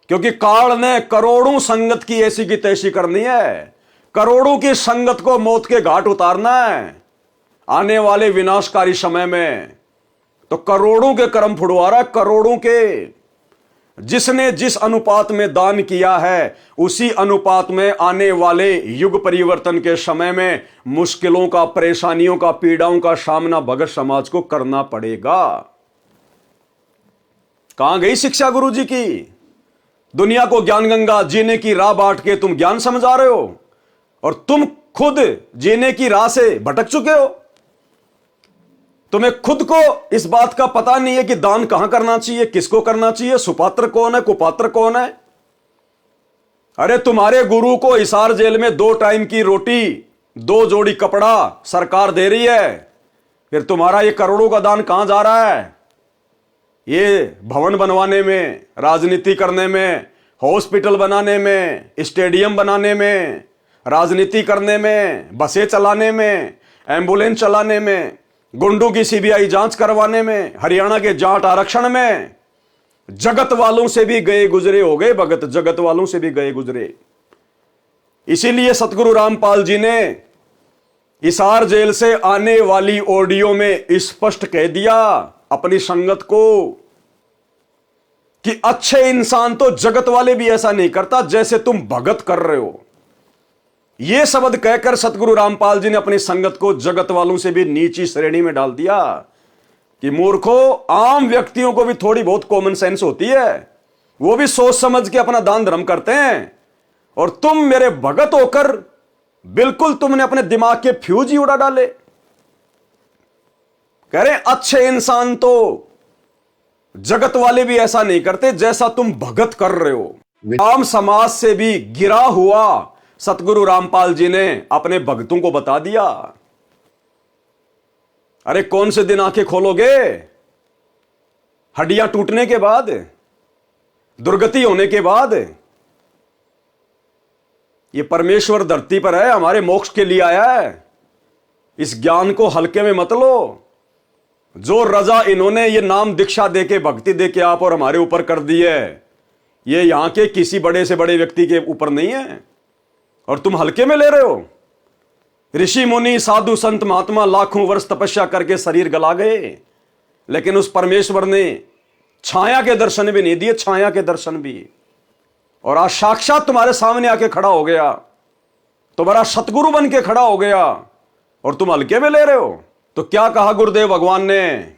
क्योंकि काल ने करोड़ों संगत की ऐसी की तैसी करनी है। करोड़ों की संगत को मौत के घाट उतारना है आने वाले विनाशकारी समय में। तो करोड़ों के कर्म फुड़वा रहा है, करोड़ों के। जिसने जिस अनुपात में दान किया है उसी अनुपात में आने वाले युग परिवर्तन के समय में मुश्किलों का, परेशानियों का, पीड़ाओं का सामना भगत समाज को करना पड़ेगा। कहां गई शिक्षा गुरु जी की? दुनिया को ज्ञान गंगा जीने की राह बांट के तुम ज्ञान समझा रहे हो, और तुम खुद जीने की राह से भटक चुके हो। तुम्हें खुद को इस बात का पता नहीं है कि दान कहां करना चाहिए, किसको करना चाहिए, सुपात्र कौन है, कुपात्र कौन है। अरे तुम्हारे गुरु को हिसार जेल में 2 टाइम की रोटी, 2 जोड़ी कपड़ा सरकार दे रही है, फिर तुम्हारा ये करोड़ों का दान कहां जा रहा है? ये भवन बनवाने में, राजनीति करने में, हॉस्पिटल बनाने में, स्टेडियम बनाने में, राजनीति करने में, बसें चलाने में, एम्बुलेंस चलाने में, गुंडों की सीबीआई जांच करवाने में, हरियाणा के जाट आरक्षण में जगत वालों से भी गए गुजरे हो गए भगत, जगत वालों से भी गए गुजरे। इसीलिए सतगुरु रामपाल जी ने हिसार जेल से आने वाली ऑडियो में स्पष्ट कह दिया अपनी संगत को कि अच्छे इंसान तो जगत वाले भी ऐसा नहीं करता जैसे तुम भगत कर रहे हो। यह शब्द कहकर सतगुरु रामपाल जी ने अपनी संगत को जगत वालों से भी नीची श्रेणी में डाल दिया कि मूर्खों, आम व्यक्तियों को भी थोड़ी बहुत कॉमन सेंस होती है, वो भी सोच समझ के अपना दान धर्म करते हैं, और तुम मेरे भगत होकर बिल्कुल तुमने अपने दिमाग के फ्यूज ही उड़ा डाले। कह रहे अच्छे इंसान तो जगत वाले भी ऐसा नहीं करते जैसा तुम भगत कर रहे हो। आम समाज से भी गिरा हुआ सतगुरु रामपाल जी ने अपने भक्तों को बता दिया। अरे कौन से दिन आंखें खोलोगे? हड्डियां टूटने के बाद, दुर्गति होने के बाद। ये परमेश्वर धरती पर है, हमारे मोक्ष के लिए आया है। इस ज्ञान को हल्के में मत लो। जो रजा इन्होंने ये नाम दीक्षा देके, भक्ति देके आप और हमारे ऊपर कर दी है, ये यहां के किसी बड़े से बड़े व्यक्ति के ऊपर नहीं है, और तुम हल्के में ले रहे हो। ऋषि मुनि साधु संत महात्मा लाखों वर्ष तपस्या करके शरीर गला गए, लेकिन उस परमेश्वर ने छाया के दर्शन भी नहीं दिए, छाया के दर्शन भी। और आज साक्षात तुम्हारे सामने आके खड़ा हो गया, तुम्हारा सतगुरु बन के खड़ा हो गया, और तुम हल्के में ले रहे हो। तो क्या कहा गुरुदेव भगवान ने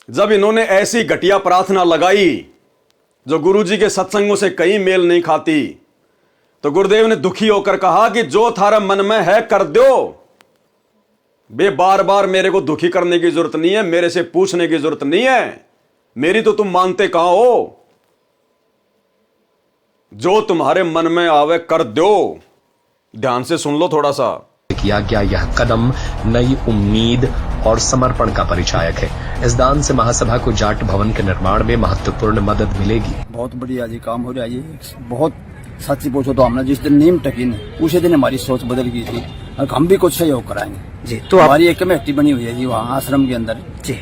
जब इन्होंने ऐसी घटिया प्रार्थना लगाई जो गुरुजी के सत्संगों से कहीं मेल नहीं खाती? तो गुरुदेव ने दुखी होकर कहा कि जो थारा मन में है कर दो, बे बार बार मेरे को दुखी करने की जरूरत नहीं है, मेरे से पूछने की जरूरत नहीं है, मेरी तो तुम मानते कहां हो। जो तुम्हारे मन में आवे कर दो। ध्यान से सुन लो थोड़ा सा। किया गया यह कदम नई उम्मीद और समर्पण का परिचायक है। इस दान से महासभा को जाट भवन के निर्माण में महत्वपूर्ण मदद मिलेगी। बहुत बढ़िया जी काम हो रहा है। ये बहुत सच्ची पूछो तो हमने जिस दिन नीम टकी ने उसी दिन हमारी सोच बदल गई थी, और हम भी कुछ सहयोग कराएंगे जी। तो हमारी एक कमेटी बनी हुई है जी वहाँ आश्रम के अंदर जी।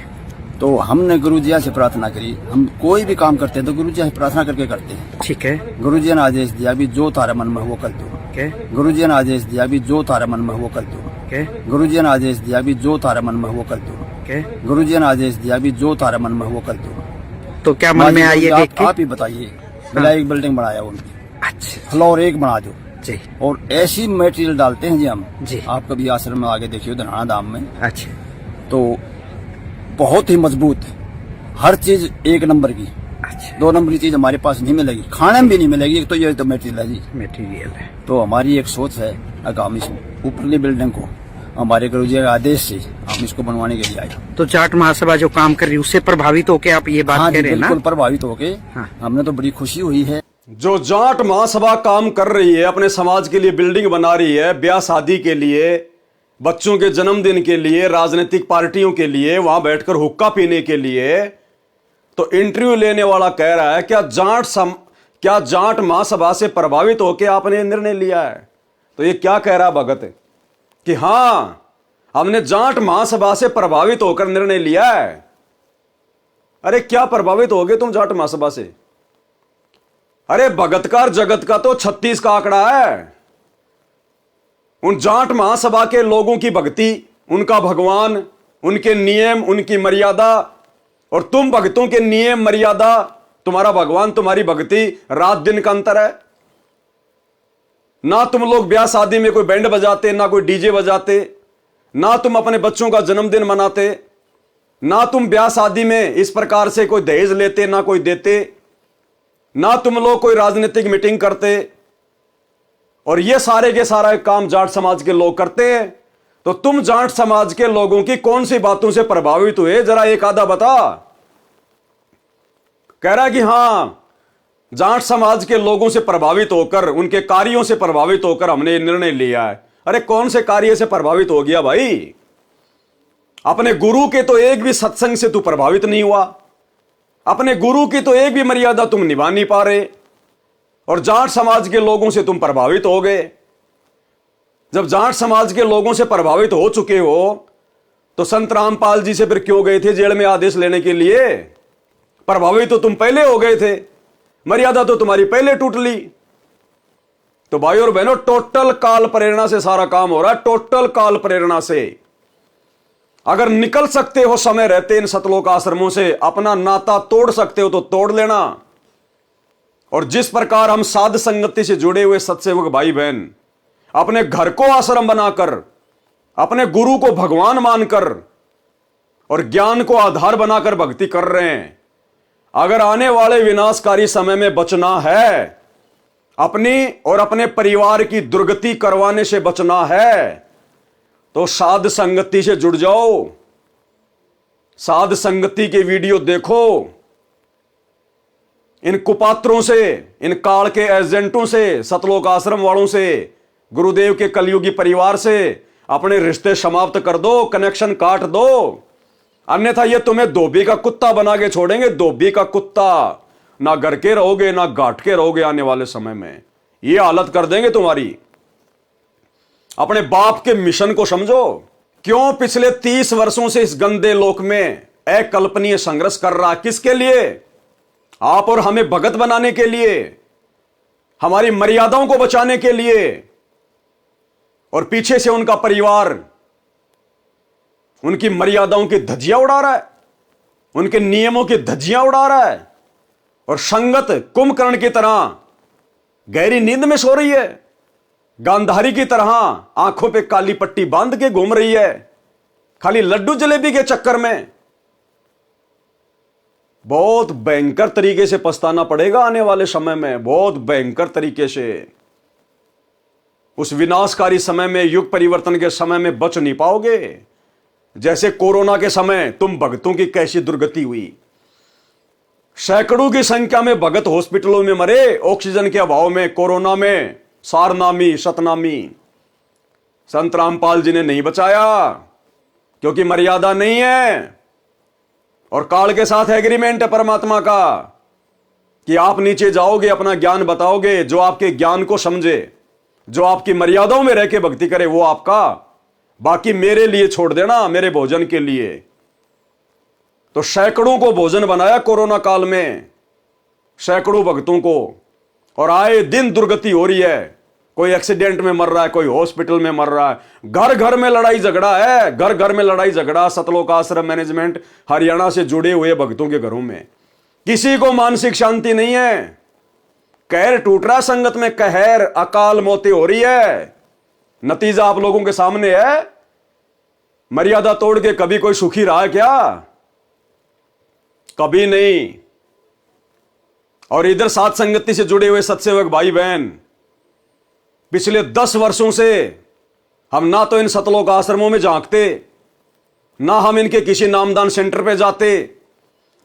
तो हमने गुरुजी से प्रार्थना करी, हम कोई भी काम करते हैं तो गुरुजी से प्रार्थना करके करते हैं। ठीक है। गुरुजी ने आदेश दिया भी जो तारे मन में वो कर दो। गुरुजी ने आदेश दिया भी जो तारे मन में वो कर दो। गुरुजी ने आदेश दिया भी जो तारे मन में वो कर दो। गुरुजी ने आदेश दिया भी जो तारे मन में वो कर दो। तो क्या मन में आई है देख के? आप ही बताइए। भला एक बिल्डिंग बनाया उनकी, अच्छा, फ्लोर एक बना दो जी। और ऐसी मटेरियल डालते हैं जी हम जी। आप कभी आश्रम में आगे देखिए धनाना धाम में, अच्छा, तो बहुत ही मजबूत है, हर चीज एक नंबर की। अच्छा, 2 नंबर की चीज हमारे पास नहीं मिलेगी, खाने में भी नहीं मिलेगी। एक तो ये तो मटेरियल है जी, मटेरियल है। तो हमारी एक सोच है आगामी ऊपरली बिल्डिंग को हमारे गुरुजी के आदेश से हम इसको बनवाने के लिए आए। तो जाट महासभा जो काम कर रही है उससे प्रभावित होके आप ये बात हाँ कह रहे हैं ना? बिल्कुल प्रभावित होके हाँ। हमने तो बड़ी खुशी हुई है। जो जाट महासभा काम कर रही है, अपने समाज के लिए बिल्डिंग बना रही है, ब्याह शादी के लिए, बच्चों के जन्मदिन के लिए, राजनीतिक पार्टियों के लिए, वहां बैठकर हुक्का पीने के लिए, तो इंटरव्यू लेने वाला कह रहा है क्या जाट महासभा से प्रभावित होकर आपने निर्णय लिया है? तो ये क्या कह रहा है भगत कि हां हमने जाट महासभा से प्रभावित होकर निर्णय लिया है। अरे क्या प्रभावित हो गए तुम जाट महासभा से? अरे भगतकार जगत का तो 36 का आंकड़ा है। उन जाट महासभा के लोगों की भक्ति, उनका भगवान, उनके नियम, उनकी मर्यादा, और तुम भक्तों के नियम मर्यादा, तुम्हारा भगवान, तुम्हारी भक्ति, रात दिन का अंतर है। ना तुम लोग ब्याह शादी में कोई बैंड बजाते, ना कोई डीजे बजाते, ना तुम अपने बच्चों का जन्मदिन मनाते, ना तुम ब्याह शादी में इस प्रकार से कोई दहेज लेते, ना कोई देते, ना तुम लोग कोई राजनीतिक मीटिंग करते, और ये सारे के सारा काम जाट समाज के लोग करते हैं। तो तुम जाट समाज के लोगों की कौन सी बातों से प्रभावित हुए, जरा एक आधा बता। कह रहा कि हां जाट समाज के लोगों से प्रभावित होकर, उनके कार्यों से प्रभावित होकर हमने ये निर्णय लिया है। अरे कौन से कार्य से प्रभावित हो गया भाई? अपने गुरु के तो एक भी सत्संग से तू प्रभावित नहीं हुआ, अपने गुरु की तो एक भी मर्यादा तुम निभा नहीं पा रहे, और जाट समाज के लोगों से तुम प्रभावित हो गए। जब जाट समाज के लोगों से प्रभावित हो चुके हो तो संत रामपाल जी से फिर क्यों गए थे जेल में आदेश लेने के लिए? प्रभावित तो तुम पहले हो गए थे, मर्यादा तो तुम्हारी पहले टूट ली। तो भाई और बहनों, टोटल काल प्रेरणा से सारा काम हो रहा है, टोटल काल प्रेरणा से। अगर निकल सकते हो समय रहते इन सतलोक आश्रमों से, अपना नाता तोड़ सकते हो तो तोड़ लेना। और जिस प्रकार हम साध संगति से जुड़े हुए सत्सेवक भाई बहन अपने घर को आश्रम बनाकर, अपने गुरु को भगवान मानकर और ज्ञान को आधार बनाकर भक्ति कर रहे हैं, अगर आने वाले विनाशकारी समय में बचना है, अपनी और अपने परिवार की दुर्गति करवाने से बचना है, तो साध संगति से जुड़ जाओ, साध संगति के वीडियो देखो। इन कुपात्रों से, इन काल के एजेंटों से, सतलोक आश्रम वालों से, गुरुदेव के कलयुगी परिवार से अपने रिश्ते समाप्त कर दो, कनेक्शन काट दो। अन्यथा ये तुम्हें धोबी का कुत्ता बना के छोड़ेंगे, धोबी का कुत्ता। ना घर के रहोगे ना घाट के रहोगे, आने वाले समय में ये हालत कर देंगे तुम्हारी। अपने बाप के मिशन को समझो। क्यों पिछले 30 वर्षों से इस गंदे लोक में अकल्पनीय संघर्ष कर रहा? किसके लिए? आप और हमें भगत बनाने के लिए, हमारी मर्यादाओं को बचाने के लिए। और पीछे से उनका परिवार उनकी मर्यादाओं की धज्जियां उड़ा रहा है, उनके नियमों की धज्जियां उड़ा रहा है, और संगत कुंभकर्ण की तरह गहरी नींद में सो रही है, गांधारी की तरह आंखों पे काली पट्टी बांध के घूम रही है, खाली लड्डू जलेबी के चक्कर में। बहुत भयंकर तरीके से पछताना पड़ेगा आने वाले समय में, बहुत भयंकर तरीके से। उस विनाशकारी समय में, युग परिवर्तन के समय में बच नहीं पाओगे। जैसे कोरोना के समय तुम भक्तों की कैसी दुर्गति हुई, सैकड़ों की संख्या में भगत हॉस्पिटलों में मरे ऑक्सीजन के अभाव में, कोरोना में, सारनामी शतनामी। संत रामपाल जी ने नहीं बचाया, क्योंकि मर्यादा नहीं है। और काल के साथ एग्रीमेंट है परमात्मा का कि आप नीचे जाओगे, अपना ज्ञान बताओगे, जो आपके ज्ञान को समझे, जो आपकी मर्यादाओं में रह के भक्ति करे वो आपका, बाकी मेरे लिए छोड़ देना, मेरे भोजन के लिए। तो सैकड़ों को भोजन बनाया कोरोना काल में, सैकड़ों भक्तों को, और आए दिन दुर्गति हो रही है। कोई एक्सीडेंट में मर रहा है, कोई हॉस्पिटल में मर रहा है, घर घर में लड़ाई झगड़ा है, घर घर में लड़ाई झगड़ा। सतलोक आश्रम मैनेजमेंट हरियाणा से जुड़े हुए भक्तों के घरों में किसी को मानसिक शांति नहीं है। कहर टूट रहा संगत में, कहर, अकाल मौतें हो रही है। नतीजा आप लोगों के सामने है। मर्यादा तोड़ के कभी कोई सुखी रहा है क्या? कभी नहीं। और इधर साथ संगति से जुड़े हुए सत्सेवक भाई बहन, पिछले 10 वर्षों से हम ना तो इन सतलोक आश्रमों में झांकते, ना हम इनके किसी नामदान सेंटर पे जाते,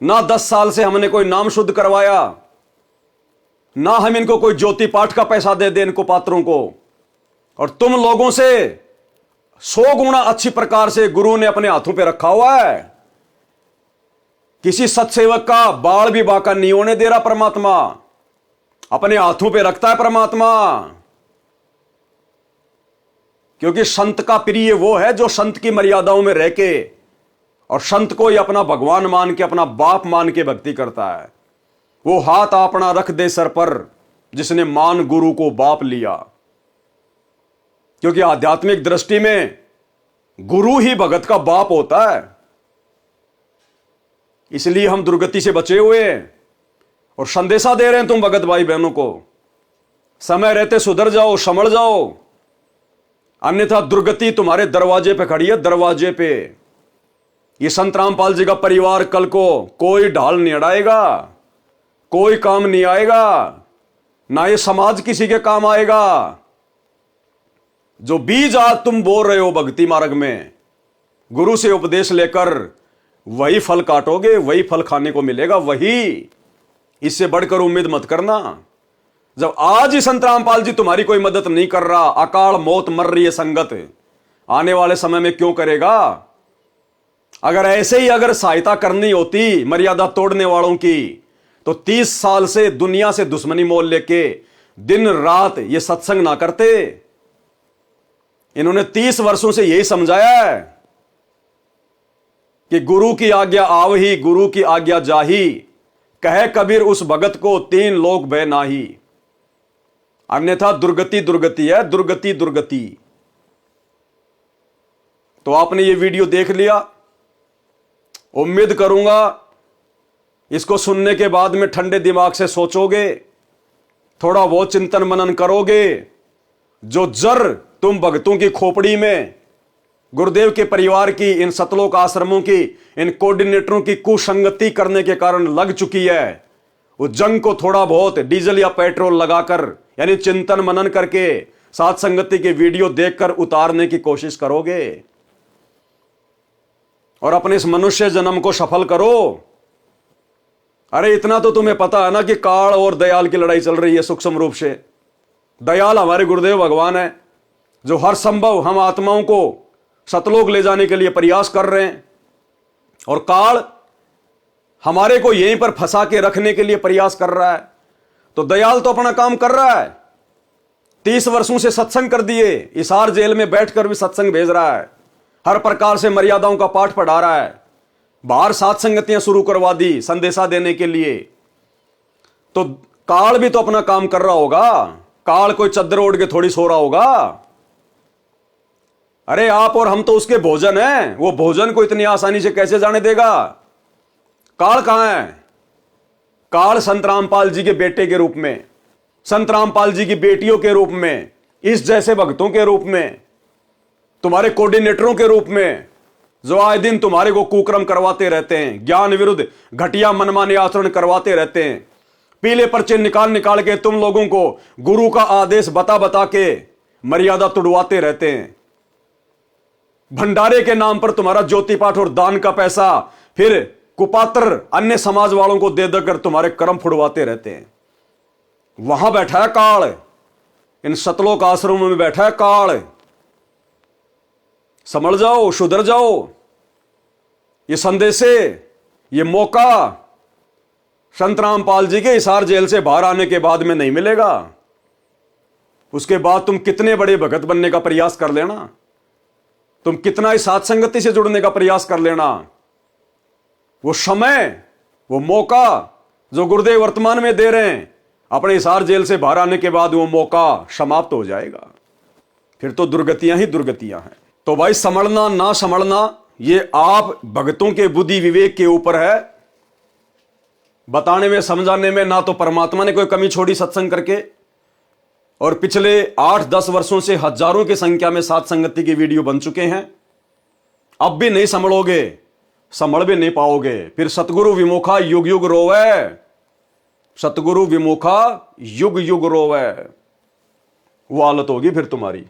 ना 10 साल से हमने कोई नाम शुद्ध करवाया, ना हम इनको कोई ज्योति पाठ का पैसा दे दे इनको पात्रों को। और तुम लोगों से 100 गुना अच्छी प्रकार से गुरु ने अपने हाथों पे रखा हुआ है। किसी सत्सेवक का बाल भी बाका नहीं होने दे रहा परमात्मा, अपने हाथों पे रखता है परमात्मा। क्योंकि संत का प्रिय वो है जो संत की मर्यादाओं में रह के और संत को ही अपना भगवान मान के, अपना बाप मान के भक्ति करता है। वो हाथ अपना रख दे सर पर जिसने मान गुरु को बाप लिया। क्योंकि आध्यात्मिक दृष्टि में गुरु ही भगत का बाप होता है। इसलिए हम दुर्गति से बचे हुए हैं और संदेशा दे रहे हैं तुम भगत भाई बहनों को, समय रहते सुधर जाओ, संभल जाओ, अन्यथा दुर्गति तुम्हारे दरवाजे पे खड़ी है, दरवाजे पे। ये संत रामपाल जी का परिवार कल को कोई ढाल नहीं अड़ाएगा, कोई काम नहीं आएगा, ना ये समाज किसी के काम आएगा। जो बीज आज तुम बोल रहे हो भक्ति मार्ग में, गुरु से उपदेश लेकर वही फल काटोगे, वही फल खाने को मिलेगा, वही। इससे बढ़कर उम्मीद मत करना। जब आज ही संत रामपाल जी तुम्हारी कोई मदद नहीं कर रहा, अकाल मौत मर रही है संगत, आने वाले समय में क्यों करेगा? अगर ऐसे ही अगर सहायता करनी होती मर्यादा तोड़ने वालों की, तो 30 साल से दुनिया से दुश्मनी मोल लेके दिन रात ये सत्संग ना करते। इन्होंने 30 वर्षों से यही समझाया है कि गुरु की आज्ञा आवही, गुरु की आज्ञा जाही, कहे कबीर उस भगत को 3 लोक भय नाही। अन्यथा दुर्गति दुर्गति है, दुर्गति दुर्गति। तो आपने ये वीडियो देख लिया, उम्मीद करूंगा इसको सुनने के बाद में ठंडे दिमाग से सोचोगे, थोड़ा बहुत चिंतन मनन करोगे। जो जर तुम भक्तों की खोपड़ी में गुरुदेव के परिवार की, इन सतलोक आश्रमों की, इन कोऑर्डिनेटरों की कुसंगति करने के कारण लग चुकी है, उस जंग को थोड़ा बहुत डीजल या पेट्रोल लगाकर, यानी चिंतन मनन करके, साथ संगति के वीडियो देखकर उतारने की कोशिश करोगे और अपने इस मनुष्य जन्म को सफल करो। अरे इतना तो तुम्हें पता है ना कि काल और दयाल की लड़ाई चल रही है सूक्ष्म रूप से। दयाल हमारे गुरुदेव भगवान है, जो हर संभव हम आत्माओं को सतलोक ले जाने के लिए प्रयास कर रहे हैं, और काल हमारे को यहीं पर फंसा के रखने के लिए प्रयास कर रहा है। तो दयाल तो अपना काम कर रहा है, 30 वर्षों से सत्संग कर दिए, हिसार जेल में बैठकर भी सत्संग भेज रहा है, हर प्रकार से मर्यादाओं का पाठ पढ़ा रहा है, बाहर सात संगतियां शुरू करवा दी संदेशा देने के लिए। तो काल भी तो अपना काम कर रहा होगा, काल कोई चद्दर ओढ़ के थोड़ी सो रहा होगा। अरे आप और हम तो उसके भोजन हैं, वो भोजन को इतनी आसानी से कैसे जाने देगा? काल कहां है? काल संत रामपाल जी के बेटे के रूप में, संत रामपाल जी की बेटियों के रूप में, इस जैसे भक्तों के रूप में, तुम्हारे कोऑर्डिनेटरों के रूप में, जो आए दिन तुम्हारे को कुकर्म करवाते रहते हैं, ज्ञान विरुद्ध घटिया मनमाने आचरण करवाते रहते हैं, पीले पर्चे निकाल निकाल के तुम लोगों को गुरु का आदेश बता बता के मर्यादा तुड़वाते रहते हैं। भंडारे के नाम पर तुम्हारा ज्योति पाठ और दान का पैसा फिर कुपात्र अन्य समाज वालों को दे देकर तुम्हारे कर्म फुड़वाते रहते हैं। वहां बैठा है काल, इन सतलोक आश्रमों में बैठा है काल। समझ जाओ, सुधर जाओ। ये संदेशे, ये मौका संत रामपाल जी के हिसार जेल से बाहर आने के बाद में नहीं मिलेगा। उसके बाद तुम कितने बड़े भगत बनने का प्रयास कर लेना, तुम कितना ही साथ संगति से जुड़ने का प्रयास कर लेना, वो समय, वो मौका जो गुरुदेव वर्तमान में दे रहे हैं, अपने हिसार जेल से बाहर आने के बाद वो मौका समाप्त हो जाएगा। फिर तो दुर्गतियां ही दुर्गतियां हैं। तो भाई संभलना ना संभलना ये आप भक्तों के बुद्धि विवेक के ऊपर है। बताने में समझाने में ना तो परमात्मा ने कोई कमी छोड़ी सत्संग करके, और पिछले 8-10 वर्षों से हजारों की संख्या में साथ संगति के वीडियो बन चुके हैं। अब भी नहीं संभलोगे, संभल भी नहीं पाओगे। फिर सतगुरु विमुखा युग युग रोवे, सतगुरु विमुखा युग युग रोवे, वो हालत होगी फिर तुम्हारी।